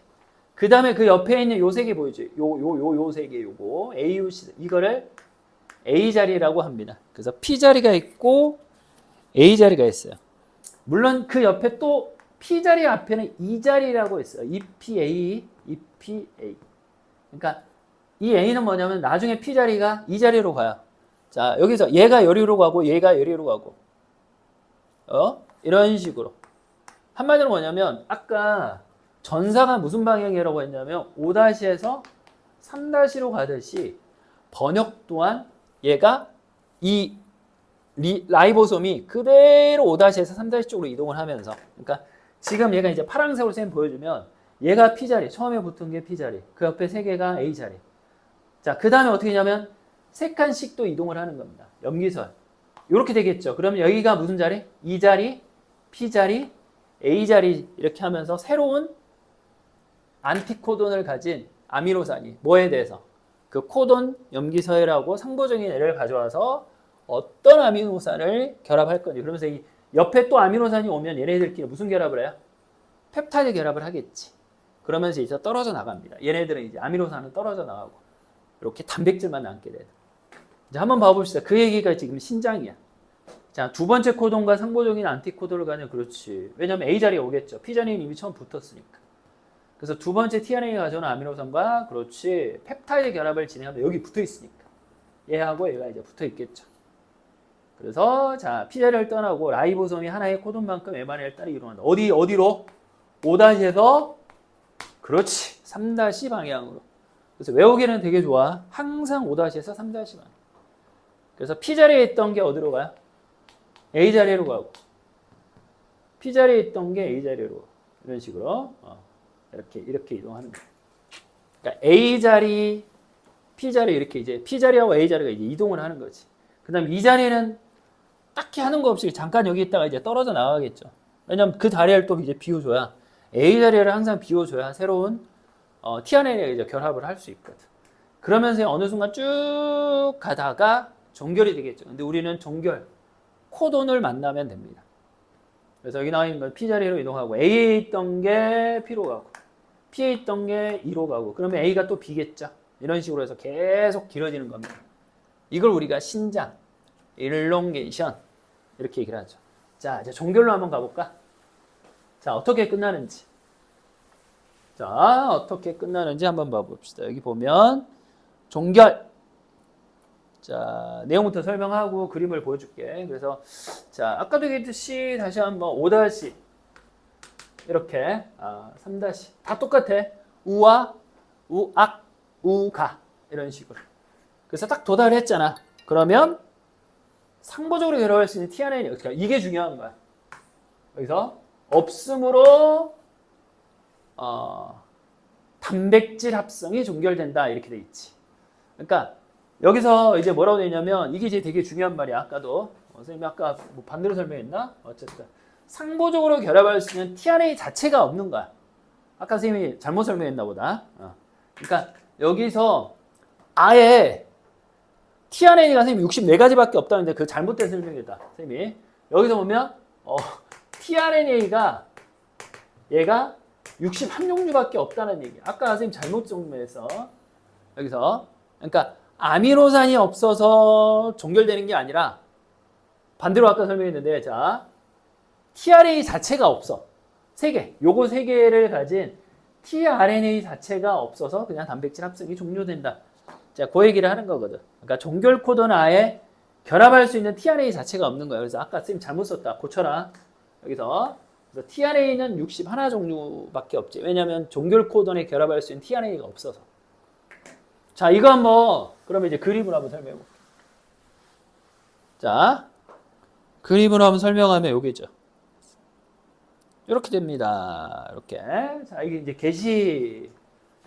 그 다음에 그 옆에 있는 요 세 개 보이죠? 요 세 개, 요거. AUC, 이거를 A자리라고 합니다. 그래서 P자리가 있고, A자리가 있어요. 물론 그 옆에 또 P자리 앞에는 E자리라고 있어요. EPA, EPA. 그러니까 이 A는 뭐냐면 나중에 P자리가 E자리로 가요. 자, 여기서 얘가 여리로 가고 얘가 여리로 가고 이런 식으로 한마디로 뭐냐면 아까 전사가 무슨 방향이라고 했냐면 5-에서 3-로 가듯이 번역 또한 얘가 이 라이보솜이 그대로 5-에서 3- 쪽으로 이동을 하면서, 그러니까 지금 얘가 이제 파란색으로 쌤 보여주면 얘가 P자리, 처음에 붙은 게 P자리, 그 옆에 3개가 A자리. 자, 그 다음에 어떻게 하냐면 3칸씩 또 이동을 하는 겁니다. 염기설. 이렇게 되겠죠. 그러면 여기가 무슨 자리? E자리, P자리, A자리 이렇게 하면서 새로운 안티코돈을 가진 아미노산이 뭐에 대해서? 그 코돈 염기서열하고 상보적인 애를 가져와서 어떤 아미노산을 결합할 건지. 그러면서 이 옆에 또 아미노산이 오면 얘네들끼리 무슨 결합을 해요? 펩타이드 결합을 하겠지. 그러면서 이제 떨어져 나갑니다. 얘네들은 이제 아미노산은 떨어져 나가고 이렇게 단백질만 남게 돼요. 이제 한번 봐봅시다. 그 얘기가 지금 신장이야. 자, 두 번째 코돈과 상보적인 안티코돈을 가면 그렇지. 왜냐면 A자리에 오겠죠. P자리는 이미 처음 붙었으니까. 그래서 두 번째 tRNA가 가져오는 아미노산과 그렇지 펩타이드 결합을 진행하면 여기 붙어 있으니까 얘하고 얘가 이제 붙어 있겠죠. 그래서 자 P자리를 떠나고 라이보솜이 하나의 코돈만큼 mRNA를 따라 이동한다. 어디로? 5-에서 그렇지 3- 방향으로. 그래서 외우기는 되게 좋아. 항상 5-에서 3- 방향. 그래서 P자리에 있던 게 어디로 가요? A자리로 가고 P자리에 있던 게 A자리로 가고 이런 식으로 이렇게 이동하는 거예요. 그러니까 A자리, P자리 이렇게 이제 P자리하고 A자리가 이제 이동을 하는 거지. 그다음 이 자리는 딱히 하는 거 없이 잠깐 여기 있다가 이제 떨어져 나가겠죠. 왜냐면 그 자리를 또 이제 비워줘야 A자리를 항상 비워줘야 새로운 tRNA가 이제 결합을 할 수 있거든. 그러면서 어느 순간 쭉 가다가 종결이 되겠죠. 근데 우리는 종결 코돈을 만나면 됩니다. 그래서 여기 나와 있는 건 P자리로 이동하고 A에 있던 게 P로 가고 P에 있던 게 E로 가고 그러면 A가 또 B겠죠. 이런 식으로 해서 계속 길어지는 겁니다. 이걸 우리가 신장, 일롱게이션 이렇게 얘기를 하죠. 자, 이제 종결로 한번 가볼까? 자, 어떻게 끝나는지. 자, 어떻게 끝나는지 한번 봐봅시다. 여기 보면 종결. 자, 내용부터 설명하고 그림을 보여줄게. 그래서 자, 아까도 얘기했듯이 다시 한번 5- 이렇게 3- 다 똑같아. 우와, 우악, 우가 이런 식으로. 그래서 딱 도달했잖아. 그러면 상보적으로 결합할 수 있는 tRNA 그러니까 이게 중요한 거야. 여기서 없음으로 단백질 합성이 종결된다 이렇게 돼 있지. 그러니까 여기서 이제 뭐라고 되냐면 이게 이제 되게 중요한 말이야. 아까도 선생님이 아까 뭐 반대로 설명했나? 어쨌든 상보적으로 결합할 수 있는 tRNA 자체가 없는 거야. 아까 선생님이 잘못 설명했나 보다. 그러니까 여기서 아예 tRNA가 선생님 64가지밖에 없다는데 그 잘못된 설명이다. 선생님이 여기서 보면 tRNA가 얘가 61종류밖에 없다는 얘기야. 아까 선생님 잘못 설명해서 여기서 그러니까 아미노산이 없어서 종결되는 게 아니라 반대로 아까 설명했는데 자 tRNA 자체가 없어. 3개. 요거 3개를 가진 tRNA 자체가 없어서 그냥 단백질 합성이 종료된다. 자, 그 얘기를 하는 거거든. 그러니까 종결 코드는 아예 결합할 수 있는 tRNA 자체가 없는 거야. 그래서 아까 쌤 잘못 썼다. 고쳐라. 여기서 그래서 tRNA는 61종류밖에 없지. 왜냐하면 종결 코드에 결합할 수 있는 tRNA가 없어서. 자, 이거 한번 그러면 이제 그림으로 한번 설명해 볼게요. 자, 그림으로 한번 설명하면 여기죠. 이렇게 됩니다. 이렇게. 자, 이게 이제 게시.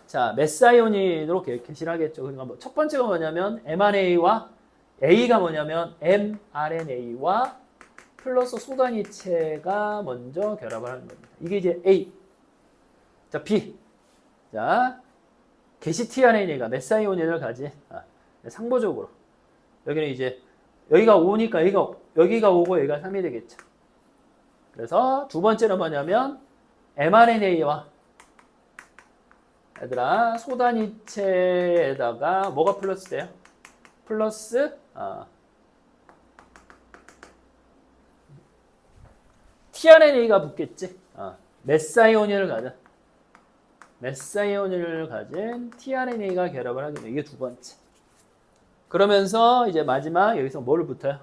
자, 메사이오닌으로 게시를 하겠죠. 그러니까 뭐 첫 번째가 뭐냐면 mRNA와 A가 뭐냐면 mRNA와 플러스 소단이체가 먼저 결합을 하는 겁니다. 이게 이제 A. 자, B. 자, 게시 tRNA가 메사이오닌을 가진 상보적으로 여기는 이제 여기가 5니까 여기가 5고 여기가 3이 되겠죠. 그래서 두 번째는 뭐냐면 mRNA와 얘들아 소단이체에다가 뭐가 플러스 돼요? 플러스 tRNA가 붙겠지. 메사이오닌을 가진 tRNA가 결합을 하게 돼. 이게 두 번째. 그러면서 이제 마지막 여기서 뭐를 붙어요?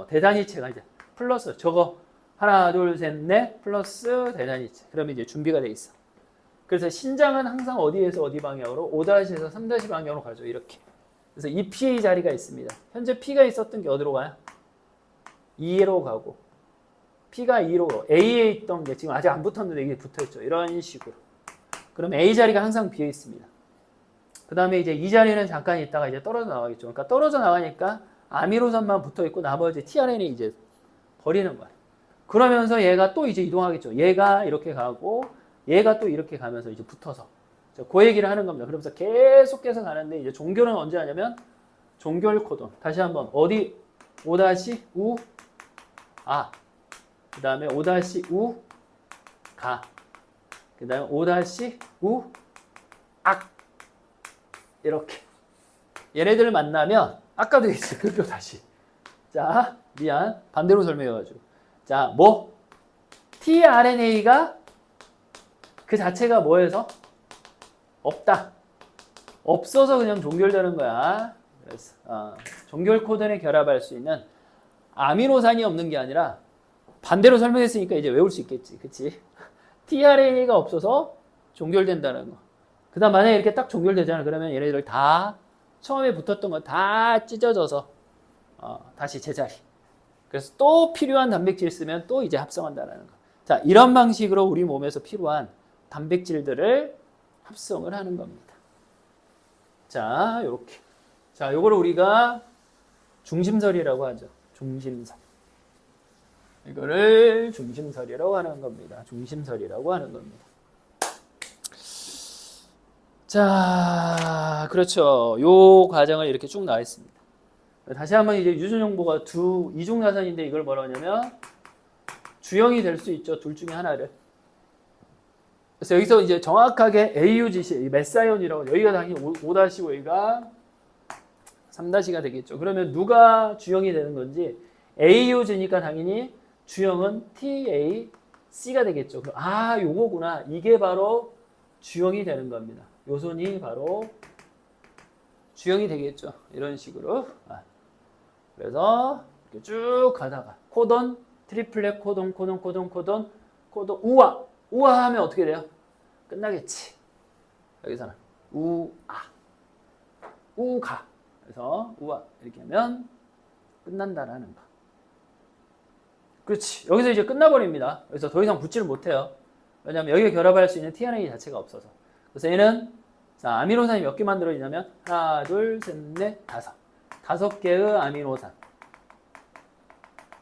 대단위체가 이제 플러스 저거 하나, 둘, 셋, 넷 플러스 대단위치. 그러면 이제 준비가 돼 있어. 그래서 신장은 항상 어디에서 어디 방향으로 5-에서 3- 방향으로 가죠. 이렇게. 그래서 이 P의 자리가 있습니다. 현재 P가 있었던 게 어디로 가요? 2로 가고 P가 2로 A에 있던 게 지금 아직 안 붙었는데 이게 붙어있죠. 이런 식으로. 그럼 A 자리가 항상 비어 있습니다. 그 다음에 이제 이 자리는 잠깐 있다가 이제 떨어져 나가겠죠. 그러니까 떨어져 나가니까 아미노산만 붙어 있고 나머지 tRNA 이제 버리는 거야. 그러면서 얘가 또 이제 이동하겠죠. 얘가 이렇게 가고 얘가 또 이렇게 가면서 이제 붙어서 그 얘기를 하는 겁니다. 그러면서 계속해서 가는데 이제 종결은 언제 하냐면 종결 코돈. 다시 한번 어디 5-우 아. 그 다음에 5-우 가. 그 다음에 5-우 악. 이렇게. 얘네들을 만나면 아까도 얘기했지. 그표 다시. 자, 미안. 반대로 설명해가지고. 자, 뭐? tRNA가 그 자체가 뭐해서? 없다. 없어서 그냥 종결되는 거야. 그래서 종결 코드에 결합할 수 있는 아미노산이 없는 게 아니라 반대로 설명했으니까 이제 외울 수 있겠지. 그치? tRNA가 없어서 종결된다는 거. 그 다음 만약에 이렇게 딱 종결되잖아. 그러면 얘네들 다 처음에 붙었던 거 다 찢어져서 다시 제자리. 그래서 또 필요한 단백질 쓰면 또 이제 합성한다는 거. 자, 이런 방식으로 우리 몸에서 필요한 단백질들을 합성을 하는 겁니다. 자, 요렇게. 자, 요거를 우리가 중심설이라고 하죠. 중심설. 이거를 중심설이라고 하는 겁니다. 중심설이라고 하는 겁니다. 자, 그렇죠. 요 과정을 이렇게 쭉 나와 있습니다. 다시 한번 이제 유전정보가 이중나선인데 이걸 뭐라고 하냐면 주형이 될 수 있죠. 둘 중에 하나를. 그래서 여기서 이제 정확하게 AUGC, 메사이온이라고 여기가 당연히 5-5, 여기가 3-가 되겠죠. 그러면 누가 주형이 되는 건지 AUG니까 당연히 주형은 TAC가 되겠죠. 요거구나. 이게 바로 주형이 되는 겁니다. 요손이 바로 주형이 되겠죠. 이런 식으로. 그래서 이렇게 쭉 가다가 코돈, 트리플렛 코돈, 우아 하면 어떻게 돼요? 끝나겠지. 여기서는 우가. 그래서 우아 이렇게 하면 끝난다라는 거. 그렇지. 여기서 이제 끝나버립니다. 그래서 더 이상 붙지를 못해요. 왜냐하면 여기에 결합할 수 있는 tRNA 자체가 없어서. 그래서 얘는 자, 아미노산이 몇 개 만들어지냐면 하나, 둘, 셋, 넷, 다섯 개의 아미노산.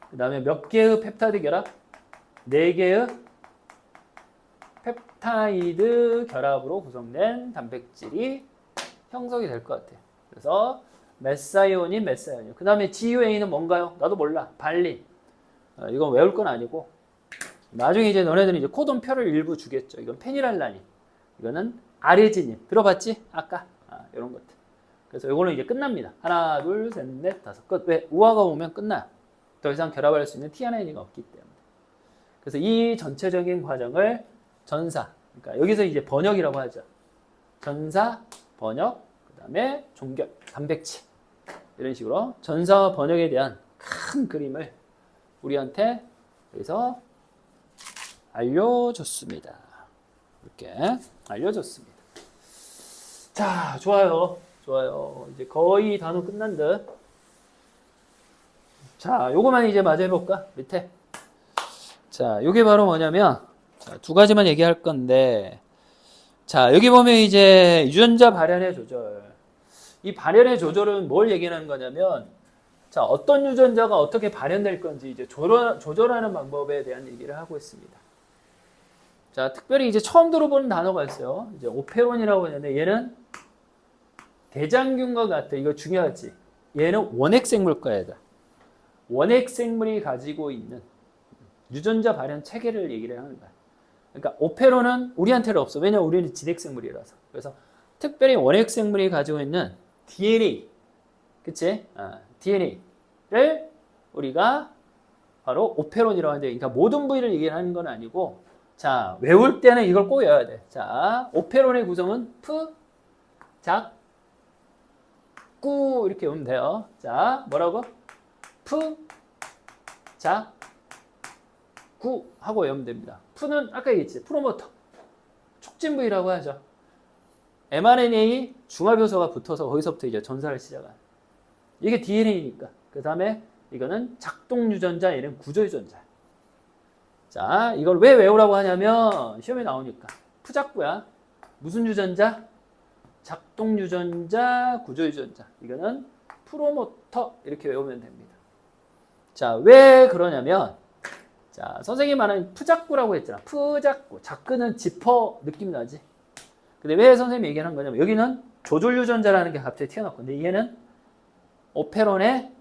그 다음에 몇 개의 펩타이드 결합? 4개의 펩타이드 결합으로 구성된 단백질이 형성이 될 것 같아요. 그래서 메사이온인. 그 다음에 GUA는 뭔가요? 나도 몰라. 발린. 이건 외울 건 아니고 나중에 이제 너네들은 이제 코돈표를 일부 주겠죠. 이건 페니랄라닌. 이거는 아레지닌. 들어봤지? 아까 이런 것들. 그래서 이거는 이제 끝납니다. 하나, 둘, 셋, 넷, 5. 끝. 왜? 우아가 오면 끝나요. 더 이상 결합할 수 있는 tRNA가 없기 때문에. 그래서 이 전체적인 과정을 전사. 그러니까 여기서 이제 번역이라고 하죠. 전사, 번역, 그 다음에 종결, 단백질. 이런 식으로 전사와 번역에 대한 큰 그림을 우리한테 여기서 알려줬습니다. 이렇게 알려줬습니다. 자, 좋아요. 이제 거의 단어 끝난 듯. 자, 요거만 이제 마저 해볼까? 밑에. 자, 요게 바로 뭐냐면, 자, 2가지만 얘기할 건데, 자, 여기 보면 이제 유전자 발현의 조절. 이 발현의 조절은 뭘 얘기하는 거냐면, 자, 어떤 유전자가 어떻게 발현될 건지 이제 조절하는 방법에 대한 얘기를 하고 있습니다. 자, 특별히 이제 처음 들어보는 단어가 있어요. 이제 오페론이라고 하는데, 얘는 대장균과 같아. 이거 중요하지. 얘는 원핵생물과이다. 원핵생물이 가지고 있는 유전자 발현 체계를 얘기를 하는 거야. 그러니까 오페론은 우리한테는 없어. 왜냐면 우리는 진핵생물이라서. 그래서 특별히 원핵생물이 가지고 있는 DNA, 그치? DNA를 우리가 바로 오페론이라고 하는데, 그러니까 모든 부위를 얘기하는 건 아니고, 자, 외울 때는 이걸 꼭 외워야 돼. 자, 오페론의 구성은 프, 작, 꾸 이렇게 오면 돼요. 자, 뭐라고? 프, 작, 구 하고 외우면 됩니다. 푸는 아까 얘기했지. 프로모터. 촉진 부위라고 하죠. mRNA 중화효소가 붙어서 거기서부터 이제 전사를 시작한. 이게 DNA니까. 그 다음에 이거는 작동 유전자, 얘는 구조 유전자. 자, 이걸 왜 외우라고 하냐면 시험에 나오니까. 푸작부야. 무슨 유전자? 작동 유전자, 구조 유전자. 이거는 프로모터 이렇게 외우면 됩니다. 자, 왜 그러냐면 자, 선생님 말하는 푸작구라고 했잖아. 푸작구. 작구는 지퍼 느낌 나지? 근데 왜 선생님이 얘기하는 거냐면 여기는 조절 유전자라는 게 갑자기 튀어나왔고 근데 얘는 오페론의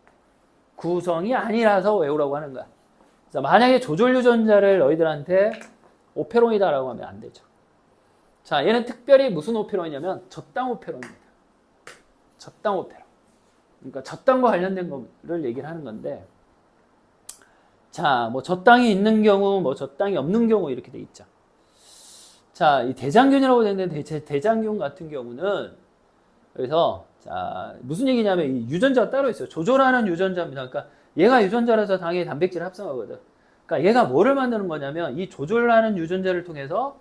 구성이 아니라서 외우라고 하는 거야. 그래서 만약에 조절 유전자를 너희들한테 오페론이다라고 하면 안 되죠. 자, 얘는 특별히 무슨 오페론이냐면 저당 오페론입니다. 저당 오페론. 그러니까 저당과 관련된 거를 얘기를 하는 건데 자, 뭐 저당이 있는 경우, 뭐 저당이 없는 경우 이렇게 돼 있죠. 자, 이 대장균이라고 되는데 대장균 같은 경우는 그래서 자, 무슨 얘기냐면 이 유전자가 따로 있어요. 조절하는 유전자입니다. 그러니까 얘가 유전자라서 당연히 단백질을 합성하거든. 그러니까 얘가 뭐를 만드는 거냐면 이 조절하는 유전자를 통해서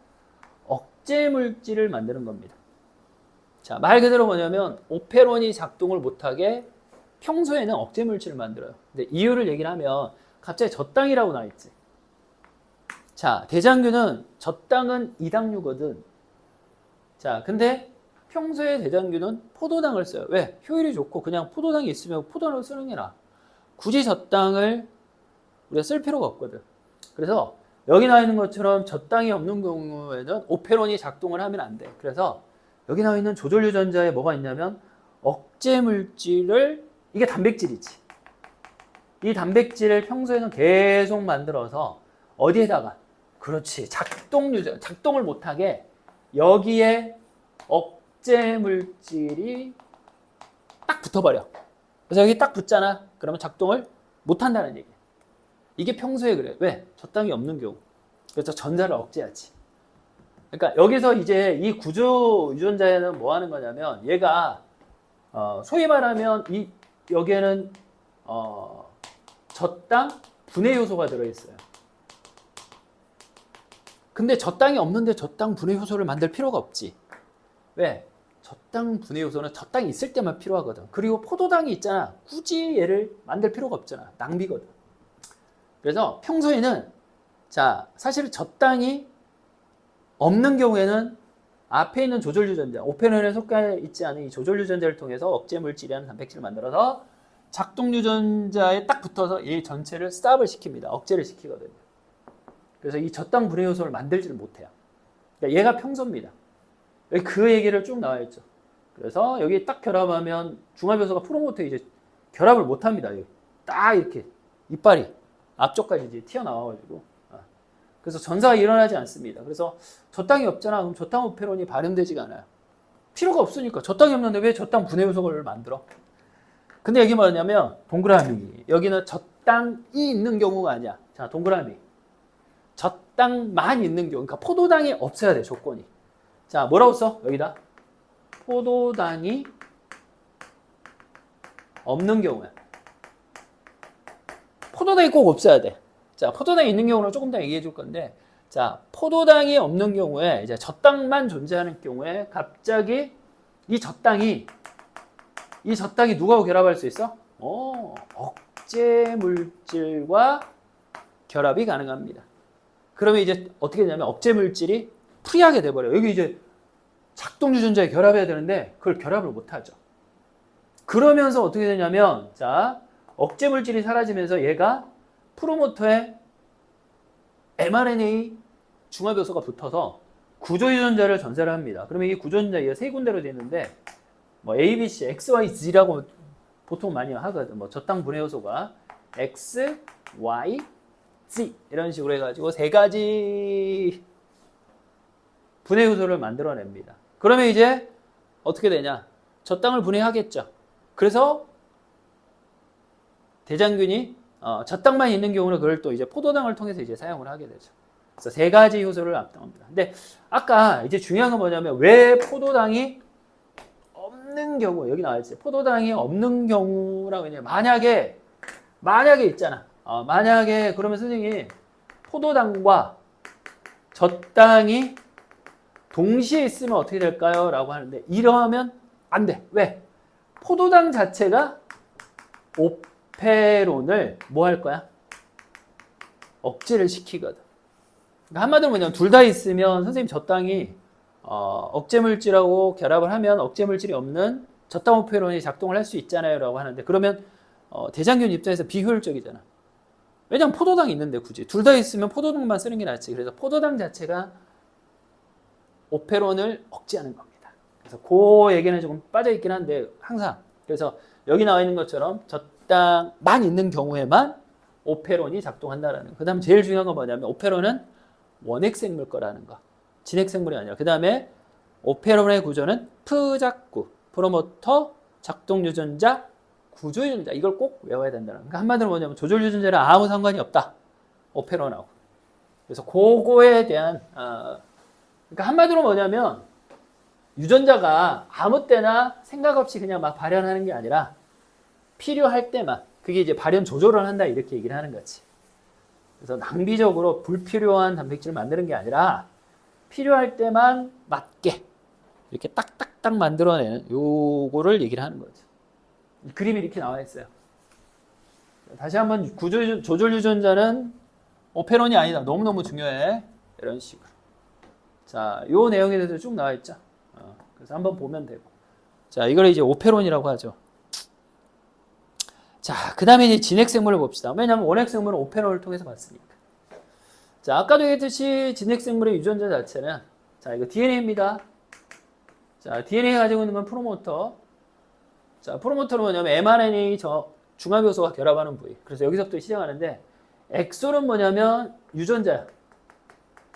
억제 물질을 만드는 겁니다. 자, 말 그대로 뭐냐면 오페론이 작동을 못하게 평소에는 억제 물질을 만들어요. 근데 이유를 얘기를 하면 갑자기 저당이라고 나와 있지. 자, 대장균은 저당은 이당류거든. 자, 근데 평소에 대장균은 포도당을 써요. 왜? 효율이 좋고 그냥 포도당이 있으면 포도당을 쓰는 게 나아. 굳이 저당을 우리가 쓸 필요가 없거든. 그래서 여기 나와 있는 것처럼 저당이 없는 경우에는 오페론이 작동을 하면 안 돼. 그래서 여기 나와 있는 조절 유전자에 뭐가 있냐면 억제 물질을 이게 단백질이지. 이 단백질을 평소에는 계속 만들어서 어디에다가 그렇지 작동 유전 작동을 못하게 여기에 억제 물질이 딱 붙어버려. 그래서 여기 딱 붙잖아. 그러면 작동을 못한다는 얘기야. 이게 평소에 그래. 왜? 저당이 없는 경우. 그래서 전자를 억제하지. 그러니까 여기서 이제 이 구조 유전자에는 뭐 하는 거냐면 얘가 소위 말하면 이 여기에는 저당 분해 요소가 들어있어요. 근데 저당이 없는데 저당 분해 효소를 만들 필요가 없지. 왜? 저당 분해 요소는 저당이 있을 때만 필요하거든. 그리고 포도당이 있잖아. 굳이 얘를 만들 필요가 없잖아. 낭비거든. 그래서 평소에는 자, 사실 저당이 없는 경우에는 앞에 있는 조절 유전자, 오페론에 속해 있지 않은 이 조절 유전자를 통해서 억제 물질이라는 단백질을 만들어서 작동 유전자에 딱 붙어서 이 전체를 스탑을 시킵니다. 억제를 시키거든요. 그래서 이 저당 분해 요소를 만들지를 못해요. 그러니까 얘가 평소입니다. 여기 그 얘기를 쭉 나와 있죠. 그래서 여기 딱 결합하면 중화효소가 프로모터 이제 결합을 못합니다. 여기 딱 이렇게 이빨이 앞쪽까지 이제 튀어나와가지고 그래서 전사가 일어나지 않습니다. 그래서 저당이 없잖아. 그럼 저당 오페론이 발현되지가 않아요. 필요가 없으니까. 저당이 없는데 왜 저당 분해 요소를 만들어? 근데 여기 뭐냐면 동그라미. 여기는 저당이 있는 경우가 아니야. 자, 동그라미. 저당만 있는 경우. 그러니까 포도당이 없어야 돼, 조건이. 자, 뭐라고 써? 여기다. 포도당이 없는 경우야. 포도당이 꼭 없어야 돼. 자, 포도당이 있는 경우는 조금 더 얘기해 줄 건데, 자, 포도당이 없는 경우에, 이제 저당만 존재하는 경우에, 갑자기 이 저당이 누구하고 결합할 수 있어? 억제 물질과 결합이 가능합니다. 그러면 이제 어떻게 되냐면, 억제 물질이 프리하게 돼버려요. 여기 이제 작동 유전자에 결합해야 되는데, 그걸 결합을 못 하죠. 그러면서 어떻게 되냐면, 자, 억제 물질이 사라지면서 얘가 프로모터에 mRNA 중화효소가 붙어서 구조 유전자를 전사를 합니다. 그러면 이 구조 유전자가 세 군데로 되어 있는데 뭐 A, B, C, X, Y, Z라고 보통 많이 하거든. 뭐 저당 분해 요소가 X, Y, Z 이런 식으로 해가지고 세 가지 분해 요소를 만들어냅니다. 그러면 이제 어떻게 되냐? 저당을 분해하겠죠. 그래서 대장균이 저당만 있는 경우는 그걸 또 이제 포도당을 통해서 이제 사용을 하게 되죠. 그래서 세 가지 효소를 합성합니다. 근데 아까 이제 중요한 건 뭐냐면 왜 포도당이 없는 경우 여기 나와있지. 포도당이 없는 경우라고 그냥 만약에 있잖아. 만약에 그러면 선생님이 포도당과 젖당이 동시에 있으면 어떻게 될까요? 라고 하는데 이러면 안 돼. 왜? 포도당 자체가 오페론을 뭐 할 거야? 억제를 시키거든. 그러니까 한마디로 뭐냐면 둘 다 있으면 선생님 젖당이 억제 물질하고 결합을 하면 억제 물질이 없는 젖당 오페론이 작동을 할 수 있잖아요 라고 하는데 그러면 대장균 입장에서 비효율적이잖아. 왜냐면 포도당이 있는데 굳이 둘 다 있으면 포도당만 쓰는 게 낫지. 그래서 포도당 자체가 오페론을 억제하는 겁니다. 그래서 그 얘기는 조금 빠져 있긴 한데 항상 그래서 여기 나와 있는 것처럼 젖당만 있는 경우에만 오페론이 작동한다라는 거. 그 다음 제일 중요한 건 뭐냐면 오페론은 원핵생물 거라는 거. 진핵생물이 아니라. 그 다음에 오페론의 구조는 프작구, 프로모터, 작동유전자, 구조유전자. 이걸 꼭 외워야 된다는 거. 그러니까 한마디로 뭐냐면 조절유전자랑 아무 상관이 없다. 오페론하고. 그래서 그거에 대한 그러니까 한마디로 뭐냐면 유전자가 아무 때나 생각 없이 그냥 막 발현하는 게 아니라 필요할 때만 그게 이제 발현 조절을 한다 이렇게 얘기를 하는 거지. 그래서 낭비적으로 불필요한 단백질을 만드는 게 아니라 필요할 때만 맞게 이렇게 딱딱딱 만들어내는 요거를 얘기를 하는 거죠. 이 그림이 이렇게 나와 있어요. 다시 한번 조절 유전자는 오페론이 아니다. 너무너무 중요해. 이런 식으로. 자, 요 내용에 대해서 쭉 나와 있죠. 그래서 한번 보면 되고. 자, 이걸 이제 오페론이라고 하죠. 자, 그 다음에 이제 진핵생물을 봅시다. 왜냐하면 원핵생물은 오페론을 통해서 봤으니까. 자, 아까도 얘기했듯이 진핵생물의 유전자 자체는 자, 이거 DNA입니다. 자, DNA가 가지고 있는 건 프로모터. 자, 프로모터는 뭐냐면 mRNA 중합요소가 결합하는 부위. 그래서 여기서부터 시작하는데 엑소는 뭐냐면 유전자야.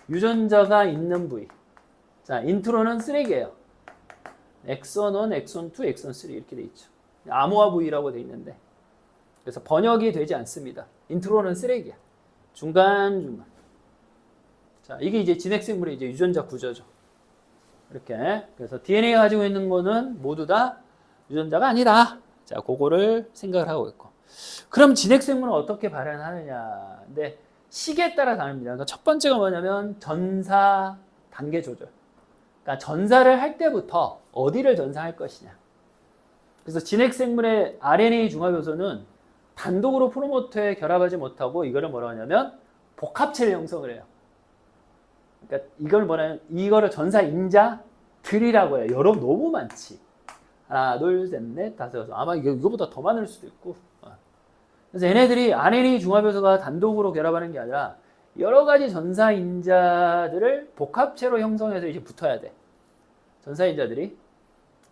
유전자가 있는 부위. 자, 인트로는 쓰레기예요. 엑선 1, 엑선 2, 엑선 3 이렇게 돼 있죠. 암호화 부위라고 돼 있는데 그래서 번역이 되지 않습니다. 인트로는 쓰레기야. 중간중간. 자, 이게 이제 진핵생물의 이제 유전자 구조죠. 이렇게. 그래서 DNA가 가지고 있는 거는 모두 다 유전자가 아니다. 자, 그거를 생각을 하고 있고. 그럼 진핵생물은 어떻게 발현하느냐. 근데 시기에 따라 다릅니다. 그러니까 첫 번째가 뭐냐면 전사 단계 조절. 그러니까 전사를 할 때부터 어디를 전사할 것이냐. 그래서 진핵생물의 RNA 중합요소는 단독으로 프로모터에 결합하지 못하고 이거를 뭐라고 하냐면 복합체를 형성을 해요. 그러니까 이걸 뭐냐면 이거를 전사인자들이라고 해요. 여러분 너무 많지. 하나, 둘, 셋, 넷, 다섯, 여섯. 아마 이거보다 더 많을 수도 있고. 그래서 얘네들이 RNA 중합요소가 단독으로 결합하는 게 아니라 여러 가지 전사인자들을 복합체로 형성해서 이제 붙어야 돼. 전사인자들이.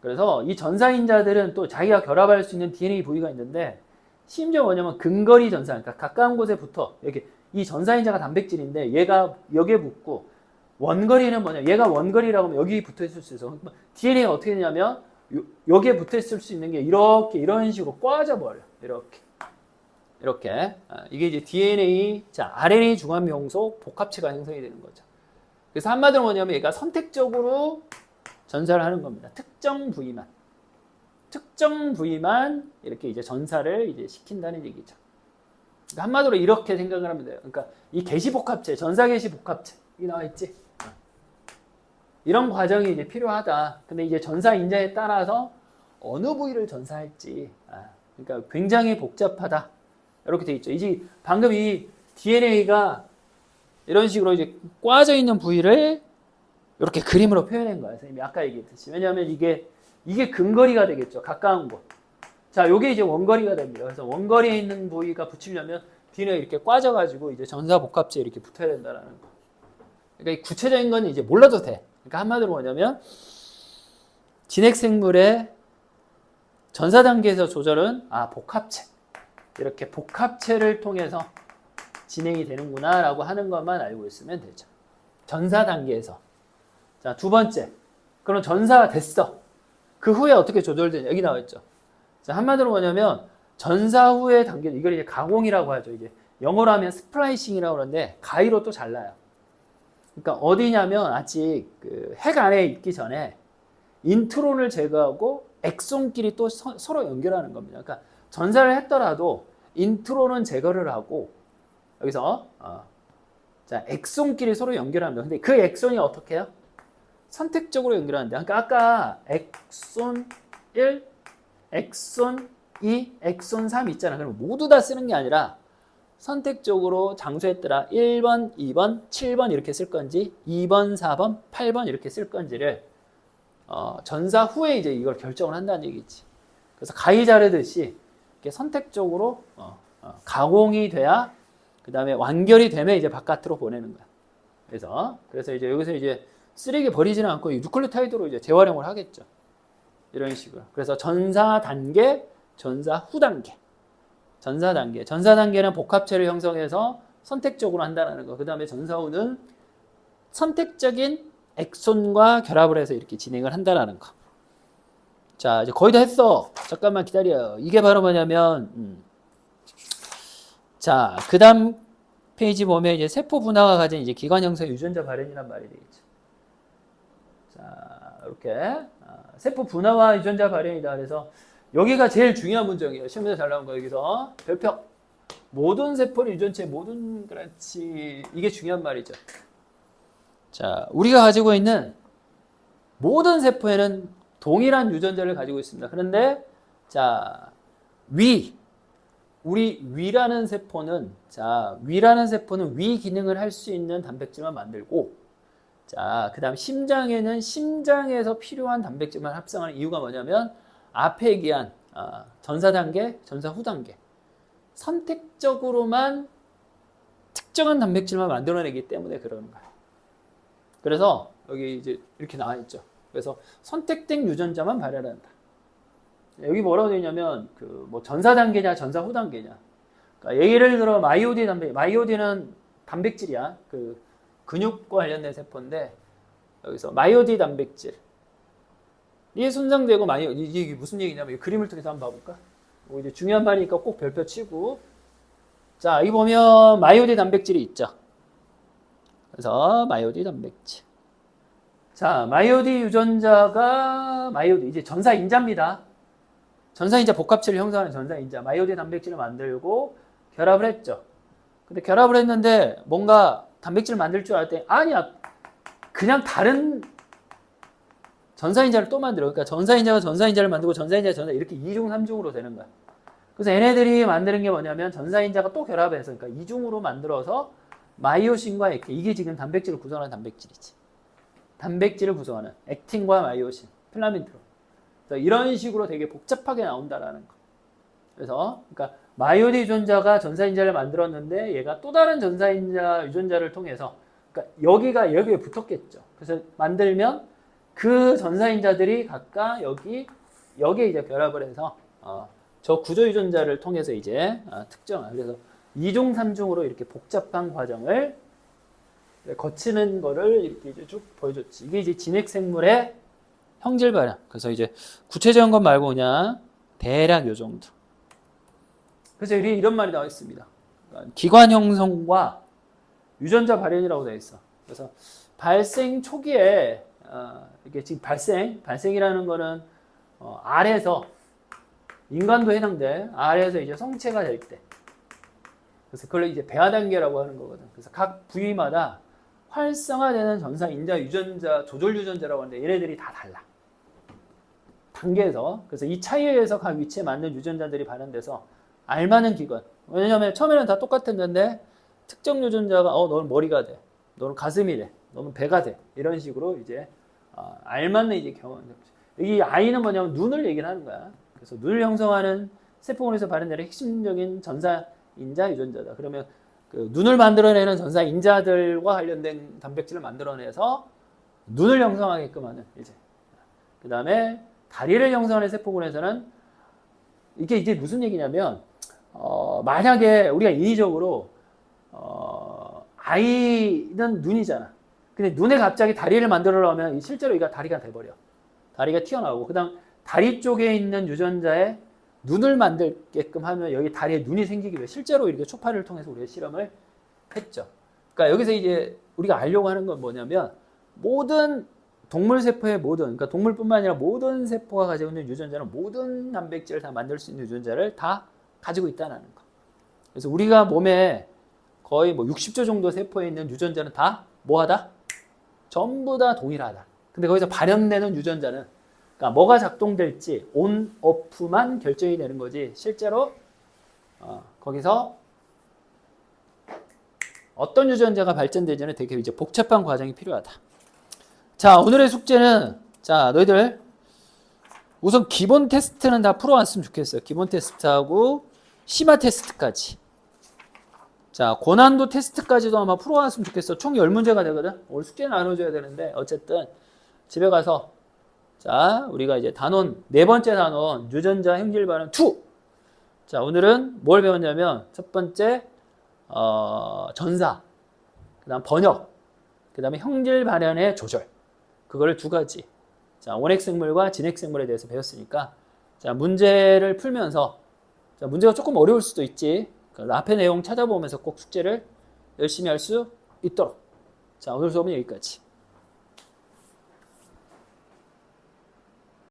그래서 이 전사인자들은 또 자기가 결합할 수 있는 DNA 부위가 있는데 심지어 뭐냐면 근거리 전사, 그러니까 가까운 곳에 붙어. 이렇게 이 전사인자가 단백질인데 얘가 여기에 붙고 원거리는 뭐냐? 얘가 원거리라고 하면 여기 붙어 있을 수 있어. DNA가 어떻게 되냐면 여기에 붙어 있을 수 있는 게 이렇게 이런 식으로 꽈져 버려. 이렇게. 이게 이제 DNA, 자, RNA 중합용소 복합체가 형성이 되는 거죠. 그래서 한마디로 뭐냐면 얘가 선택적으로 전사를 하는 겁니다. 특정 부위만 이렇게 이제 전사를 이제 시킨다는 얘기죠. 그러니까 한마디로 이렇게 생각을 하면 돼요. 그러니까 이 개시 복합체, 전사 개시 복합체 이 나와 있지. 이런 과정이 이제 필요하다. 근데 이제 전사 인자에 따라서 어느 부위를 전사할지, 그러니까 굉장히 복잡하다. 이렇게 돼 있죠. 이제 방금 이 DNA가 이런 식으로 이제 꽈져 있는 부위를 이렇게 그림으로 표현한 거예요. 선생님이 아까 얘기했듯이. 왜냐하면 이게 근거리가 되겠죠. 가까운 곳. 자, 요게 이제 원거리가 됩니다. 그래서 원거리에 있는 부위가 붙이려면 DNA가 이렇게 꽈져가지고 이제 전사 복합체에 이렇게 붙어야 된다는 거. 그러니까 이 구체적인 건 이제 몰라도 돼. 그러니까 한마디로 뭐냐면 진핵생물의 전사 단계에서 조절은 복합체. 이렇게 복합체를 통해서 진행이 되는구나 라고 하는 것만 알고 있으면 되죠. 전사 단계에서. 자, 두 번째. 그럼 전사가 됐어. 그 후에 어떻게 조절되냐. 여기 나와 있죠. 자, 한마디로 뭐냐면 전사 후의 단계, 이걸 이제 가공이라고 하죠. 이제 영어로 하면 스플라이싱이라고 그러는데 가위로 또 잘라요. 그러니까 어디냐면 아직 그 핵 안에 있기 전에 인트론을 제거하고 엑손끼리 또 서로 연결하는 겁니다. 그러니까 전사를 했더라도 인트론은 제거를 하고 여기서 자, 엑손끼리 서로 연결합니다. 근데 그 엑손이 어떻게 해요? 선택적으로 연결하는데. 그러니까 아까 엑손 1, 엑손 2, 엑손 3 있잖아. 그럼 모두 다 쓰는 게 아니라 선택적으로 장소에 따라 1번, 2번, 7번 이렇게 쓸 건지 2번, 4번, 8번 이렇게 쓸 건지를 전사 후에 이제 이걸 결정을 한다는 얘기지. 그래서 가위 자르듯이 이렇게 선택적으로 가공이 돼야 그 다음에 완결이 되면 이제 바깥으로 보내는 거야. 그래서 이제 여기서 이제 쓰레기 버리지는 않고 누클레오타이드로 이제 재활용을 하겠죠. 이런 식으로. 그래서 전사 단계, 전사 후 단계. 전사 단계는 복합체를 형성해서 선택적으로 한다는 거. 그 다음에 전사 후는 선택적인 엑손과 결합을 해서 이렇게 진행을 한다는 거. 자, 이제 거의 다 했어. 잠깐만 기다려. 이게 바로 뭐냐면, 자, 그 다음 페이지 보면 이제 세포 분화가 가진 이제 기관 형성 유전자 발현이란 말이 되겠죠. 자, 이렇게. 세포 분화와 유전자 발현이다. 그래서 여기가 제일 중요한 문제예요. 시험에서 잘 나온 거 여기서. 별표. 모든 세포는 유전체, 모든, 그렇지. 이게 중요한 말이죠. 자, 우리가 가지고 있는 모든 세포에는 동일한 유전자를 가지고 있습니다. 그런데, 자, 우리 위라는 세포는, 위 기능을 할 수 있는 단백질만 만들고, 자, 그 다음 심장에는 심장에서 필요한 단백질만 합성하는 이유가 뭐냐면, 앞에 얘기한 전사 단계, 전사 후 단계. 선택적으로만 특정한 단백질만 만들어내기 때문에 그러는 거예요. 그래서 여기 이제 이렇게 나와 있죠. 그래서 선택된 유전자만 발현한다. 여기 뭐라고 되어 있냐면 뭐 전사 단계냐 전사 후 단계냐. 그러니까 예를 들어 마이오디는 단백질이야. 근육과 관련된 세포인데 여기서 마이오디 단백질. 이게 손상되고 이게 무슨 얘기냐면 그림을 통해서 한번 봐볼까? 이제 중요한 말이니까 꼭 별표 치고. 자, 여기 보면 마이오디 단백질이 있죠. 그래서 마이오디 단백질. 자, 마이오디 유전자가 이제 전사인자입니다. 전사인자 복합체를 형성하는 전사인자. 마이오디 단백질을 만들고 결합을 했죠. 근데 결합을 했는데 뭔가 단백질을 만들 줄 알았더니 아니야. 그냥 다른 전사인자를 또 만들어. 그러니까 전사인자가 전사인자를 만들고 전사 이렇게 2중, 3중으로 되는 거야. 그래서 얘네들이 만드는 게 뭐냐면 전사인자가 또 결합해서 그러니까 2중으로 만들어서 마이오신과 액틴. 이게 지금 단백질을 구성하는 단백질이지. 단백질을 구성하는 액틴과 마이오신, 필라멘트로. 이런 식으로 되게 복잡하게 나온다라는 거. 그래서 그러니까 마이오디 유전자가 전사인자를 만들었는데 얘가 또 다른 전사인자 유전자를 통해서 그러니까 여기에 붙었겠죠. 그래서 만들면 그 전사인자들이 각각 여기에 이제 결합을 해서 저 구조 유전자를 통해서 이제 특정한 그래서 2중, 3중으로 이렇게 복잡한 과정을 거치는 거를 이렇게 이제 쭉 보여줬지. 이게 이제 진핵생물의 형질 발현. 그래서 이제 구체적인 것 말고 그냥 대략 요 정도. 그래서 이런 말이 나와 있습니다. 그러니까 기관 형성과 유전자 발현이라고 되어 있어. 그래서 발생 초기에 이게 지금 발생이라는 거는 알에서 인간도 해당돼. 알에서 이제 성체가 될 때. 그래서 그걸 이제 배아 단계라고 하는 거거든. 그래서 각 부위마다 활성화되는 전사인자 유전자 조절 유전자라고 하는데 얘네들이 다 달라. 단계에서. 그래서 이 차이에 의해서 각 위치에 맞는 유전자들이 발현돼서 알맞은 기관. 왜냐하면 처음에는 다 똑같았는데 특정 유전자가 너는 머리가 돼. 너는 가슴이 돼. 너는 배가 돼. 이런 식으로 이제 알맞는 이제 경험. 이 아이는 뭐냐면 눈을 얘기를 하는 거야. 그래서 눈을 형성하는 세포군에서 발현되는 핵심적인 전사인자 유전자다. 그러면 그 눈을 만들어내는 전사인자들과 관련된 단백질을 만들어내서 눈을 형성하게끔 하는 이제. 그 다음에 다리를 형성하는 세포군에서는 이게 이제 무슨 얘기냐면 만약에 우리가 인위적으로 아이는 눈이잖아. 근데 눈에 갑자기 다리를 만들어내면 실제로 이가 다리가 돼버려. 다리가 튀어나오고 그 다음 다리 쪽에 있는 유전자에 눈을 만들게끔 하면 여기 다리에 눈이 생기기 위해 실제로 이렇게 초파를 통해서 우리가 실험을 했죠. 그러니까 여기서 이제 우리가 알려고 하는 건 뭐냐면 모든 동물 세포의 그러니까 동물뿐만 아니라 모든 세포가 가지고 있는 유전자는 모든 단백질을 다 만들 수 있는 유전자를 다 가지고 있다는 거. 그래서 우리가 몸에 거의 뭐 60조 정도 세포에 있는 유전자는 다 뭐하다? 전부 다 동일하다. 근데 거기서 발현되는 유전자는 그러니까 뭐가 작동될지 온, 오프만 결정이 되는 거지 실제로 거기서 어떤 유전자가 발전되지는 되게 이제 복잡한 과정이 필요하다. 자, 오늘의 숙제는 자, 너희들 우선 기본 테스트는 다 풀어왔으면 좋겠어요. 기본 테스트하고 심화 테스트까지. 자, 고난도 테스트까지도 아마 풀어왔으면 좋겠어. 총 10문제가 되거든. 오늘 숙제 나눠줘야 되는데 어쨌든 집에 가서 자, 우리가 이제 단원 네 번째 단원 유전자 행질 발현 2. 자, 오늘은 뭘 배웠냐면 첫 번째 전사, 그다음 번역, 그다음에 형질 발현의 조절. 그거를 두 가지. 자, 원핵생물과 진핵생물에 대해서 배웠으니까 자, 문제를 풀면서 자, 문제가 조금 어려울 수도 있지. 그러니까 앞에 내용 찾아보면서 꼭 숙제를 열심히 할 수 있도록. 자, 오늘 수업은 여기까지.